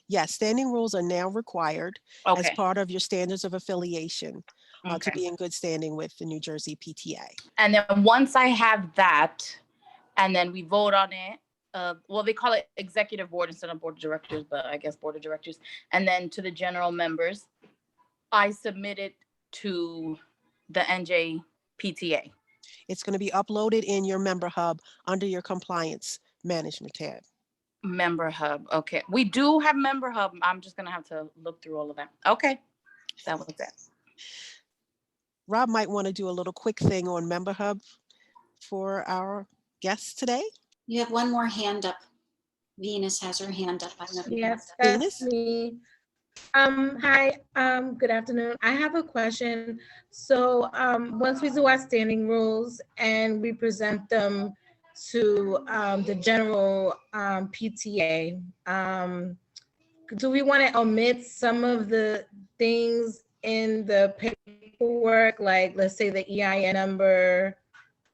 Yes, standing rules are now required as Okay. part of your standards of affiliation to Okay. be in good standing with the New Jersey PTA. And then once I have that, and then we vote on it, well, they call it executive board instead of board of directors, but I guess board of directors. And then to the general members, I submit it to the NJPTA. It's going to be uploaded in your member hub under your compliance management tab. Member hub. Okay. We do have member hub. I'm just going to have to look through all of that. Okay. That was that. Rob might want to do a little quick thing on member hub for our guests today. You have one more hand up. Venus has her hand up. I don't know if you yes, can- that's me. Hi, good afternoon. I have a question. So once we do our standing rules and we present them to the general PTA, do we want to omit some of the things in the paperwork, like let's say the EIN number,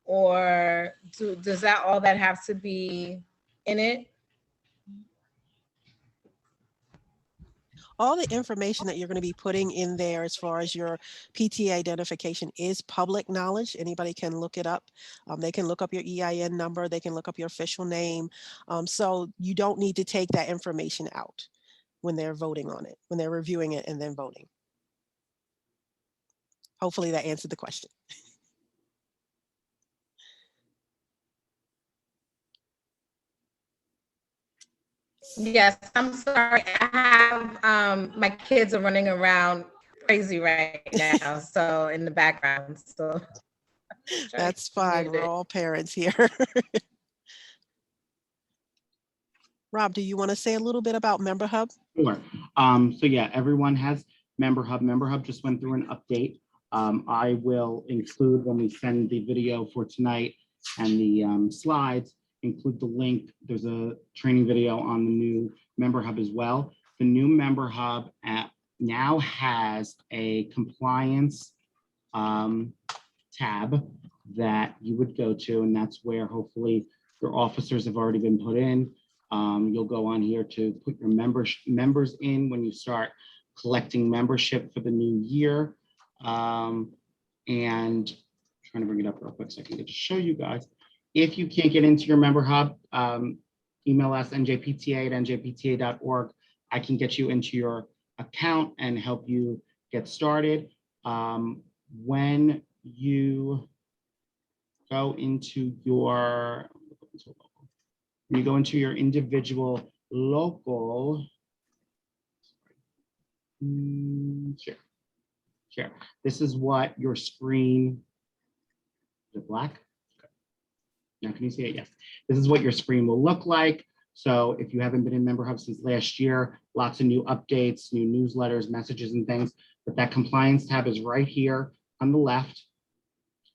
or does that all that have to be in it? All the information that you're going to be putting in there as far as your PTA identification is public knowledge. Anybody can look it up. They can look up your EIN number. They can look up your official name. So you don't need to take that information out when they're voting on it, when they're reviewing it and then voting. Hopefully that answered the question. Yes, I'm sorry. I have my kids are running around crazy right now, so in the background, so. That's fine. Mute We're it. all parents here. Rob, do you want to say a little bit about Member Hub? Sure. So yeah, everyone has Member Hub. Member Hub just went through an update. I will include when we send the video for tonight and the slides, include the link. There's a training video on the new Member Hub as well. The new Member Hub app now has a compliance tab that you would go to, and that's where hopefully your officers have already been put in. You'll go on here to put your members in when you start collecting membership for the new year. And trying to bring it up real quick so I can get to show you guys. If you can't get into your Member Hub, email us njpta@njpta.org. I can get you into your account and help you get started. When you go into your individual local share. This is what your screen, is it black? Okay. Now can you see it? Yes. This is what your screen will look like. So if you haven't been in Member Hub since last year, lots of new updates, new newsletters, messages and things, but that compliance tab is right here on the left.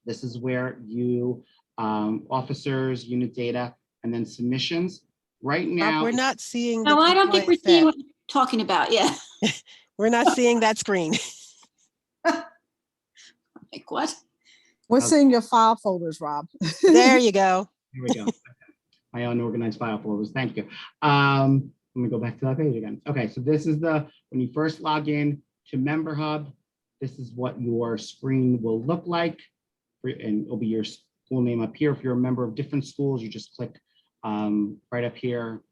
This is where you, officers, unit data, and then submissions. Right Rob, now, we're not seeing. No, I don't think we're seeing what you're talking about. Yeah. We're not seeing that screen. Like what? We're seeing your file folders, Rob. There you go. here we go. My unorganized file folders. Thank you. Let me go back to that page again. Okay, so this is when you first log in to Member Hub, this is what your screen will look like. And it'll be your school name up here. If you're a member of different schools, you just click right up here.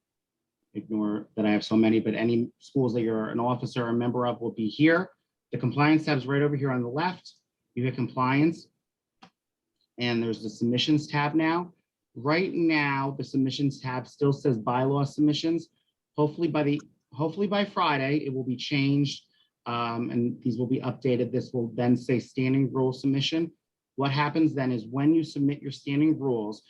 Ignore that I have so many, but any schools that you're an officer or a member of will be here. The compliance tab is right over here on the left. You hit compliance, and there's the submissions tab now. Right now, the submissions tab still says bylaw submissions. Hopefully by Friday, it will be changed, and these will be updated. This will then say standing rule submission. What happens then is when you submit your standing rules,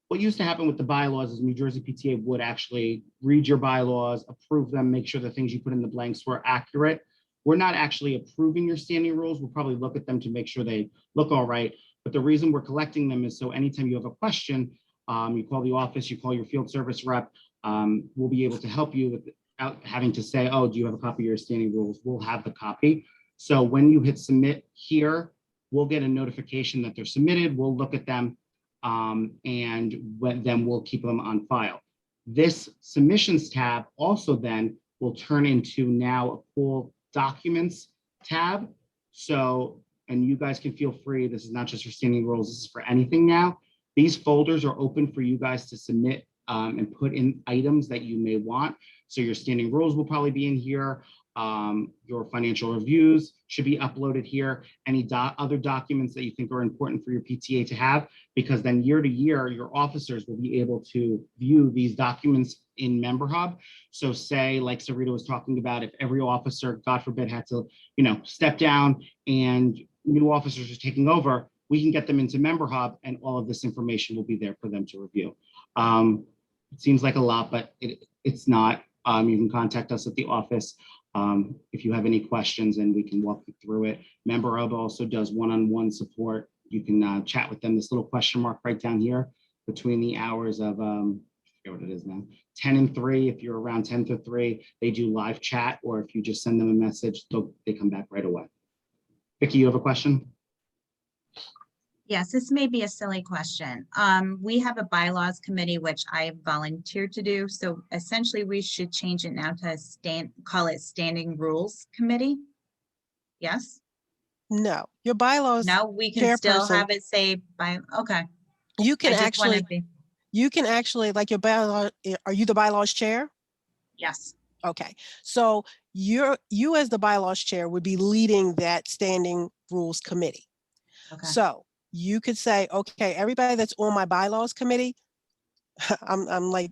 what used to happen with the bylaws is New Jersey PTA would actually read your bylaws, approve them, make sure the things you put in the blanks were accurate. We're not actually approving your standing rules. We'll probably look at them to make sure they look all right. But the reason we're collecting them is so anytime you have a question, you call the office, you call your field service rep, we'll be able to help you without having to say, oh, do you have a copy of your standing rules? We'll have the copy. So when you hit submit here, we'll get a notification that they're submitted. We'll look at them. And then we'll keep them on file. This submissions tab also then will turn into now a full documents tab. So, and you guys can feel free, this is not just for standing rules, this is for anything now. These folders are open for you guys to submit and put in items that you may want. So your standing rules will probably be in here. Your financial reviews should be uploaded here. Any other documents that you think are important for your PTA to have, because then year to year, your officers will be able to view these documents in Member Hub. So say, like Sarita was talking about, if every officer, God forbid, had to, step down and new officers are taking over, we can get them into Member Hub and all of this information will be there for them to review. It seems like a lot, but it's not. You can contact us at the office if you have any questions and we can walk you through it. Member Hub also does one-on-one support. You can chat with them. This little question mark right down here between the hours of, I forget what it is now, 10 and 3. If you're around 10 to 3, they do live chat, or if you just send them a message, they come back right away. Vicki, you have a question? Yes, this may be a silly question. We have a bylaws committee, which I volunteered to do. So essentially we should change it now to call it standing rules committee. Yes? No, your bylaws. No, we can still chairperson, have it say okay. You can I just wanna actually, like your bylaw, are you the bylaws chair? Yes. Okay, so you as the bylaws chair would be leading that standing rules committee. Okay. So you could say, okay, everybody that's on my bylaws committee, I'm like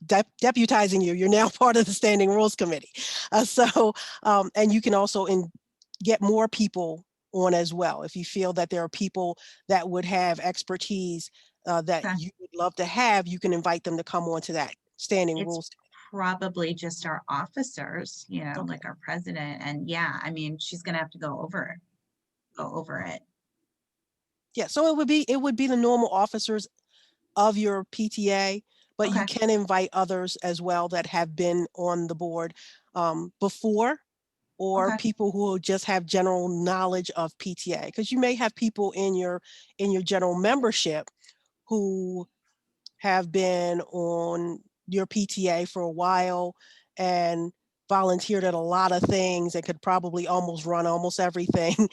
deputizing you. You're now part of the standing rules committee. And you can also get more people on as well. If you feel that there are people that would have expertise that Okay. you would love to have, you can invite them to come on to that standing It's rules. probably just our officers, you know, Okay. like our president. And yeah, I mean, she's gonna have to go over it. Yeah, so it would be the normal officers of your PTA, but you Okay. can invite others as well that have been on the board before, or Okay. people who just have general knowledge of PTA, because you may have people in your general membership who have been on your PTA for a while and volunteered at a lot of things and could probably almost run almost everything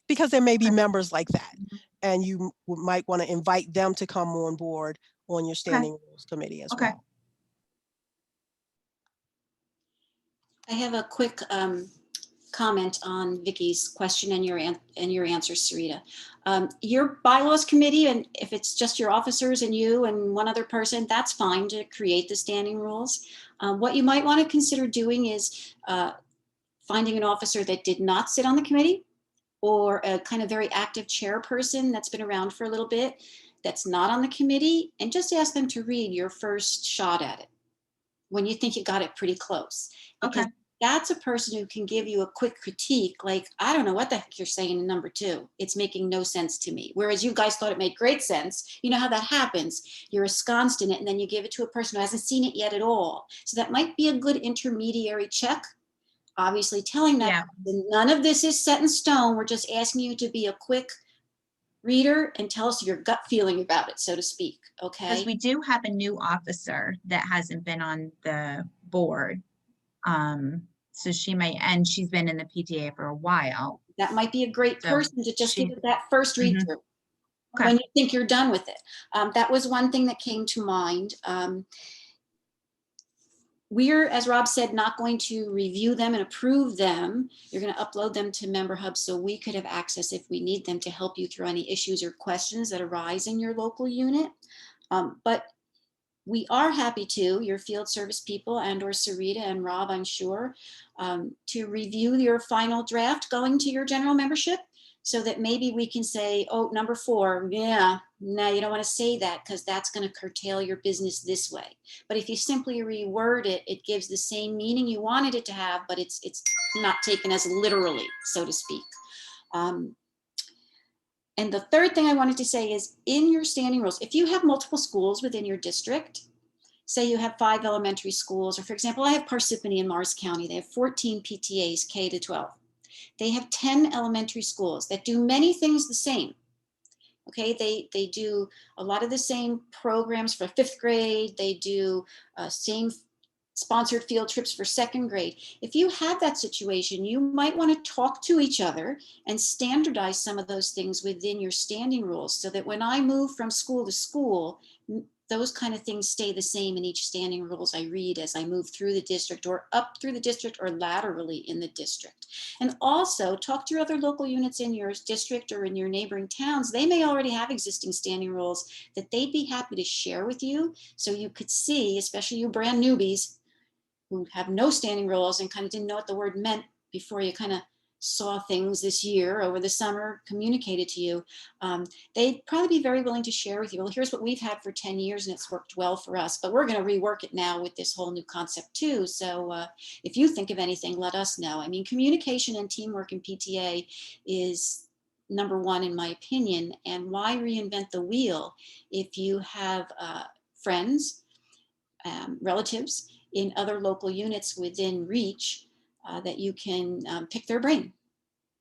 because there may be Okay. members like that. Mhm. And you might want to invite them to come on board on your standing rules committee as Okay. well. I have a quick comment on Vicky's question and your answer, Sarita. Your bylaws committee, and if it's just your officers and you and one other person, that's fine to create the standing rules. What you might want to consider doing is finding an officer that did not sit on the committee, or a kind of very active chairperson that's been around for a little bit that's not on the committee, and just ask them to read your first shot at it when you think you got it pretty close. Because Okay. that's a person who can give you a quick critique, like, I don't know what the heck you're saying in number 2. It's making no sense to me. Whereas you guys thought it made great sense. You know how that happens. You're ensconced in it, and then you give it to a person who hasn't seen it yet at all. So that might be a good intermediary check. Obviously telling that Yeah. none of this is set in stone. We're just asking you to be a quick reader and tell us your gut feeling about it, so to speak. Because Okay. we do have a new officer that hasn't been on the board. So she might, and she's been in the PTA for a while. That might be a great So person to just give she, it that first read Mhm. through Okay. when you think you're done with it. That was one thing that came to mind. We're, as Rob said, not going to review them and approve them. You're going to upload them to Member Hub so we could have access if we need them to help you through any issues or questions that arise in your local unit. But we are happy to, your field service people and or Sarita and Rob, I'm sure, to review your final draft going to your general membership, so that maybe we can say, oh, number 4, yeah, no, you don't want to say that because that's going to curtail your business this way. But if you simply reword it, it gives the same meaning you wanted it to have, but it's not taken as literally, so to speak. And the third thing I wanted to say is, in your standing rules, if you have multiple schools within your district, say you have 5 elementary schools, or for example, I have Parsippany in Morris County. They have 14 PTAs, K to 12. They have 10 elementary schools that do many things the same. Okay, they do a lot of the same programs for 5th grade. They do same sponsored field trips for 2nd grade. If you have that situation, you might want to talk to each other and standardize some of those things within your standing rules, so that when I move from school to school, those kind of things stay the same in each standing rules I read as I move through the district, or up through the district, or laterally in the district. And also talk to your other local units in your district or in your neighboring towns. They may already have existing standing rules that they'd be happy to share with you, so you could see, especially you brand newbies who have no standing rules and kind of didn't know what the word meant before you kind of saw things this year over the summer communicated to you. They'd probably be very willing to share with you, well, here's what we've had for 10 years and it's worked well for us, but we're going to rework it now with this whole new concept too. So if you think of anything, let us know. I mean, communication and teamwork in PTA is number 1 in my opinion. And why reinvent the wheel if you have friends, relatives in other local units within reach that you can pick their brain.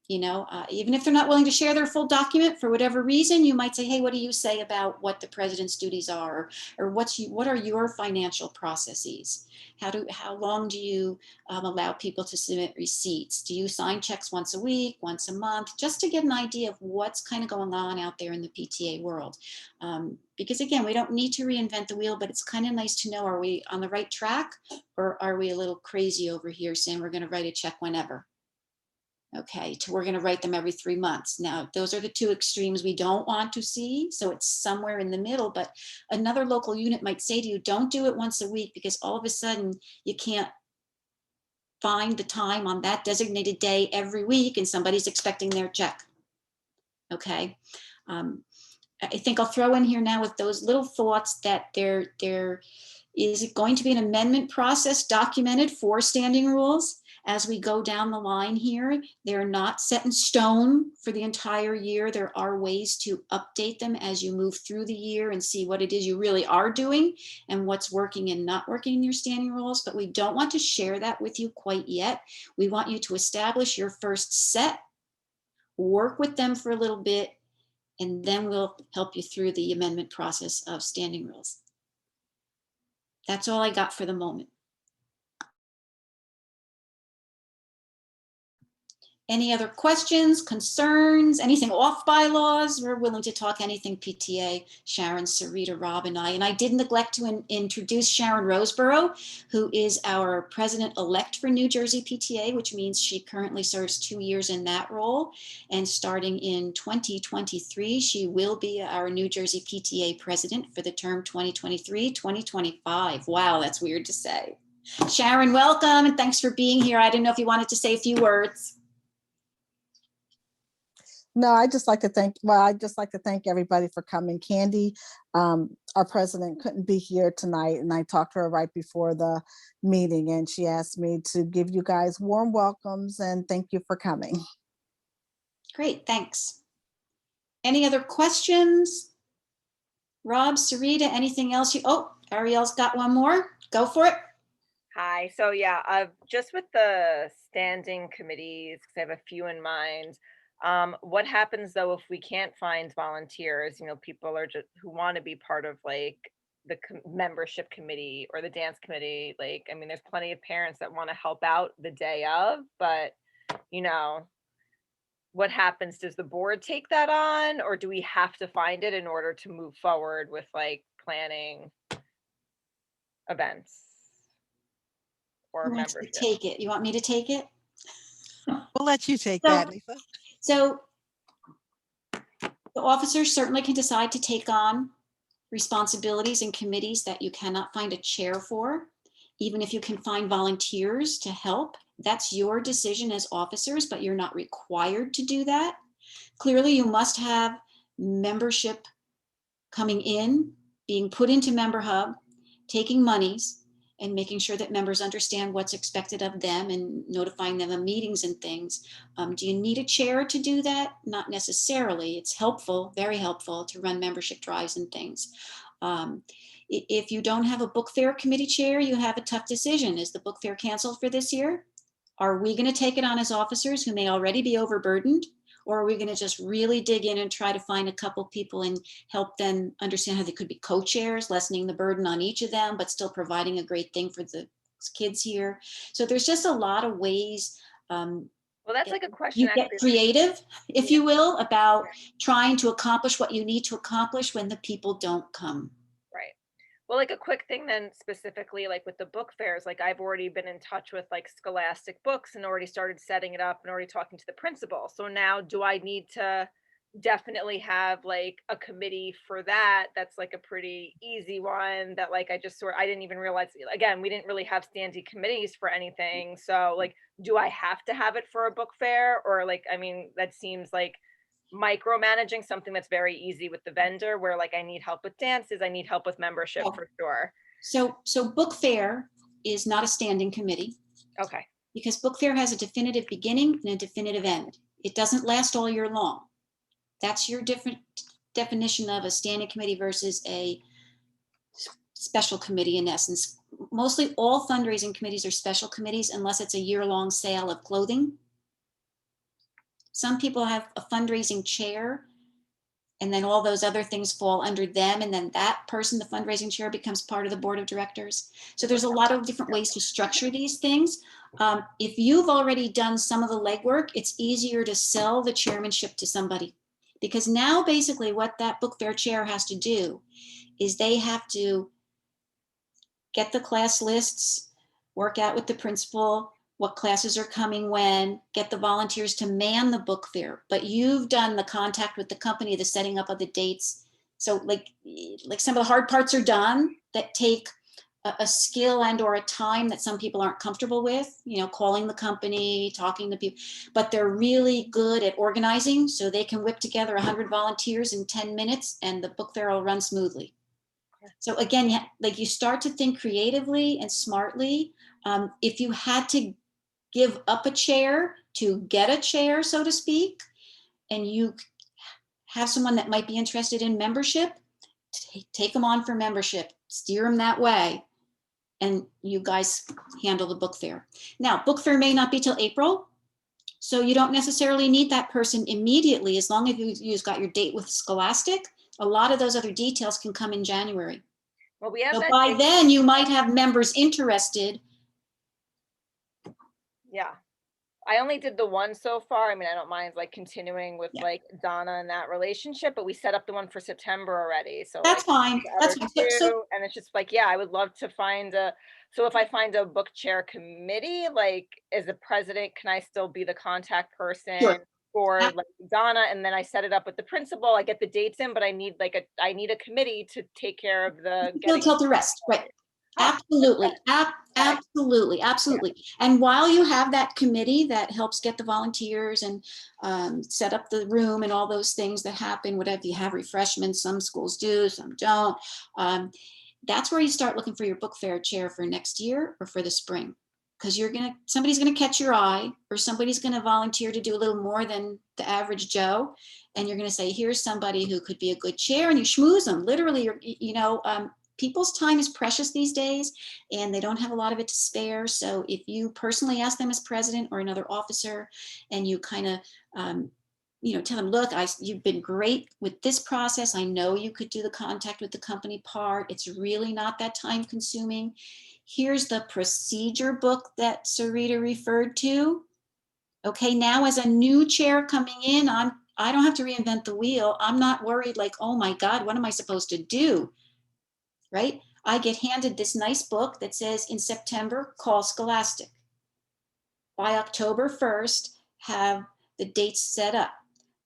You know, even if they're not willing to share their full document for whatever reason, you might say, hey, what do you say about what the president's duties are? Or what are your financial processes? How long do you allow people to submit receipts? Do you sign checks once a week, once a month, just to get an idea of what's kind of going on out there in the PTA world? Because again, we don't need to reinvent the wheel, but it's kind of nice to know, are we on the right track, or are we a little crazy over here saying we're going to write a check whenever? Okay, we're going to write them every 3 months. Now, those are the 2 extremes we don't want to see. So it's somewhere in the middle, but another local unit might say to you, don't do it once a week, because all of a sudden you can't find the time on that designated day every week and somebody's expecting their check. Okay. I think I'll throw in here now with those little thoughts that there is going to be an amendment process documented for standing rules as we go down the line here. They're not set in stone for the entire year. There are ways to update them as you move through the year and see what it is you really are doing and what's working and not working in your standing rules. But we don't want to share that with you quite yet. We want you to establish your first set, work with them for a little bit, and then we'll help you through the amendment process of standing rules. That's all I got for the moment. Any other questions, concerns, anything off bylaws? We're willing to talk anything PTA, Sharon, Sarita, Rob, and I. And I did neglect to introduce Sharon Roseborough, who is our president-elect for New Jersey PTA, which means she currently serves 2 years in that role. And starting in 2023, she will be our New Jersey PTA president for the term 2023-2025. Wow, that's weird to say. Sharon, welcome, and thanks for being here. I didn't know if you wanted to say a few words. No, I just like to thank everybody for coming. Candy, our president, couldn't be here tonight, and I talked to her right before the meeting, and she asked me to give you guys warm welcomes and thank you for coming. Great, thanks. Any other questions? Rob, Sarita, anything else? Ariel's got one more. Go for it. Hi. So yeah, just with the standing committees, because I have a few in mind. What happens though if we can't find volunteers? You know, people are just who want to be part of like the membership committee or the dance committee. Like, I mean, there's plenty of parents that want to help out the day of, but you know, what happens? Does the board take that on, or do we have to find it in order to move forward with like planning events or Who wants to membership? take it? You want me to take it? We'll let you take So- that, Lisa. So the officers certainly can decide to take on responsibilities and committees that you cannot find a chair for, even if you can find volunteers to help. That's your decision as officers, but you're not required to do that. Clearly, you must have membership coming in, being put into Member Hub, taking monies, and making sure that members understand what's expected of them and notifying them of meetings and things. Do you need a chair to do that? Not necessarily. It's helpful, very helpful to run membership drives and things. If you don't have a book fair committee chair, you have a tough decision. Is the book fair canceled for this year? Are we going to take it on as officers who may already be overburdened? Or are we going to just really dig in and try to find a couple people and help them understand how they could be co-chairs, lessening the burden on each of them, but still providing a great thing for the kids here? So there's just a lot of ways. Well, that's like a question. You get creative, if you will, about trying to accomplish what you need to accomplish when the people don't come. Right. Well, like a quick thing then specifically, like with the book fairs, like I've already been in touch with like Scholastic Books and already started setting it up and already talking to the principal. So now do I need to definitely have like a committee for that? That's like a pretty easy one that like I didn't even realize, again, we didn't really have standing committees for anything. So like, do I have to have it for a book fair? Or like, I mean, that seems like micromanaging something that's very easy with the vendor, where like I need help with dances, I need help with membership for sure. So book fair is not a standing committee. Okay. Because book fair has a definitive beginning and a definitive end. It doesn't last all year long. That's your different definition of a standing committee versus a special committee in essence. Mostly all fundraising committees are special committees unless it's a year-long sale of clothing. Some people have a fundraising chair and then all those other things fall under them. And then that person, the fundraising chair, becomes part of the board of directors. So there's a lot of different ways to structure these things. If you've already done some of the legwork, it's easier to sell the chairmanship to somebody. Because now basically what that book fair chair has to do is they have to get the class lists, work out with the principal, what classes are coming when, get the volunteers to man the book fair. But you've done the contact with the company, the setting up of the dates. So like some of the hard parts are done that take a skill and or a time that some people aren't comfortable with, you know, calling the company, talking to people, but they're really good at organizing, so they can whip together 100 volunteers in 10 minutes and the book fair will run smoothly. So again, like you start to think creatively and smartly. If you had to give up a chair to get a chair, so to speak, and you have someone that might be interested in membership, take them on for membership, steer them that way, and you guys handle the book fair. Now, book fair may not be till April, so you don't necessarily need that person immediately. As long as you've got your date with Scholastic, a lot of those other details can come in January. Well, we have So that by date. then you might have members interested. Yeah. I only did the one so far. I mean, I don't mind like continuing with Yeah. like Donna and that relationship, but we set up the one for September already. So That's like fine. the That's other fine. So two, and it's just like, yeah, I would love to find a, so if I find a book chair committee, like as the president, can I still be the contact person Sure. for Yeah. like Donna? And then I set it up with the principal, I get the dates in, but I need like I need a committee to take care of the you'll getting. tell the rest, right? Oh, Absolutely, okay. absolutely, absolutely. And while you have that committee that helps get the volunteers and set up the room and all those things that happen, whatever, you have refreshments, some schools do, some don't. That's where you start looking for your book fair chair for next year or for the spring. Because somebody's gonna catch your eye, or somebody's gonna volunteer to do a little more than the average Joe. And you're gonna say, here's somebody who could be a good chair, and you schmooze them, literally, people's time is precious these days and they don't have a lot of it to spare. So if you personally ask them as president or another officer and you kind of, tell them, look, you've been great with this process. I know you could do the contact with the company part. It's really not that time consuming. Here's the procedure book that Sarita referred to. Okay, now as a new chair coming in, I don't have to reinvent the wheel. I'm not worried like, oh my God, what am I supposed to do? Right? I get handed this nice book that says in September, call Scholastic. By October 1st, have the dates set up.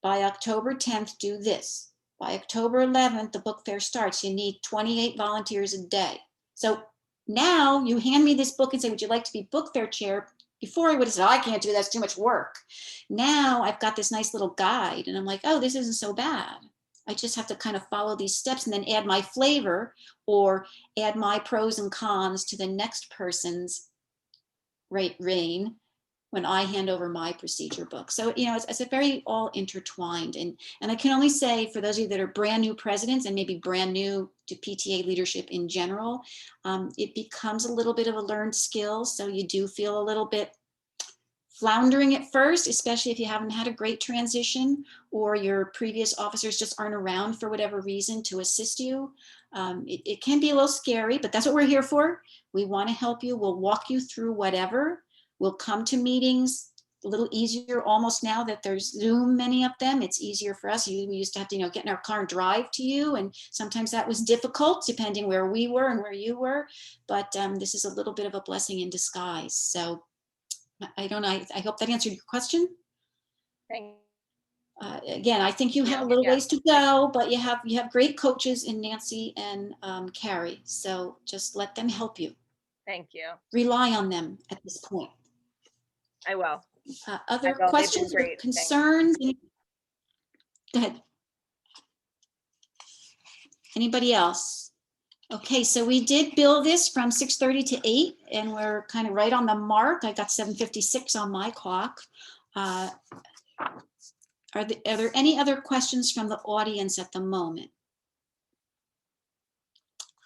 By October 10th, do this. By October 11th, the book fair starts. You need 28 volunteers a day. So now you hand me this book and say, would you like to be book fair chair? Before I would have said, oh, I can't do that, it's too much work. Now I've got this nice little guide and I'm like, oh, this isn't so bad. I just have to kind of follow these steps and then add my flavor or add my pros and cons to the next person's reign when I hand over my procedure book. So, it's a very all intertwined. And I can only say for those of you that are brand new presidents and maybe brand new to PTA leadership in general, it becomes a little bit of a learned skill. So you do feel a little bit floundering at first, especially if you haven't had a great transition or your previous officers just aren't around for whatever reason to assist you. It can be a little scary, but that's what we're here for. We want to help you. We'll walk you through whatever. We'll come to meetings a little easier almost now that there's Zoom, many of them. It's easier for us. We used to have to, get in our car and drive to you. And sometimes that was difficult depending where we were and where you were. But this is a little bit of a blessing in disguise. So I don't know. I hope that answered your question. Thank you. Again, I think you have a little ways to go, but you have great coaches in Nancy and Carrie. So just let them help you. Thank you. Rely on them at this point. I will. Other will. questions or Great. concerns? Go ahead. Anybody else? Okay, so we did bill this from 6:30 to 8, and we're kind of right on the mark. I got 7:56 on my clock. Are there any other questions from the audience at the moment?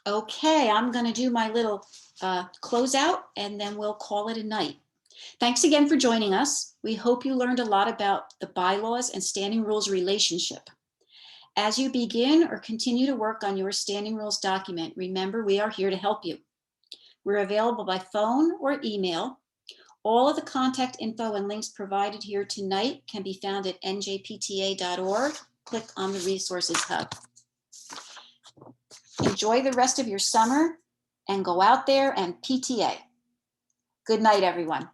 Okay, I'm going to do my little closeout, and then we'll call it a night. Thanks again for joining us. We hope you learned a lot about the bylaws and standing rules relationship. As you begin or continue to work on your standing rules document, remember we are here to help you. We're available by phone or email. All of the contact info and links provided here tonight can be found at njpta.org. Click on the resources hub. Enjoy the rest of your summer and go out there and PTA. Good night, everyone.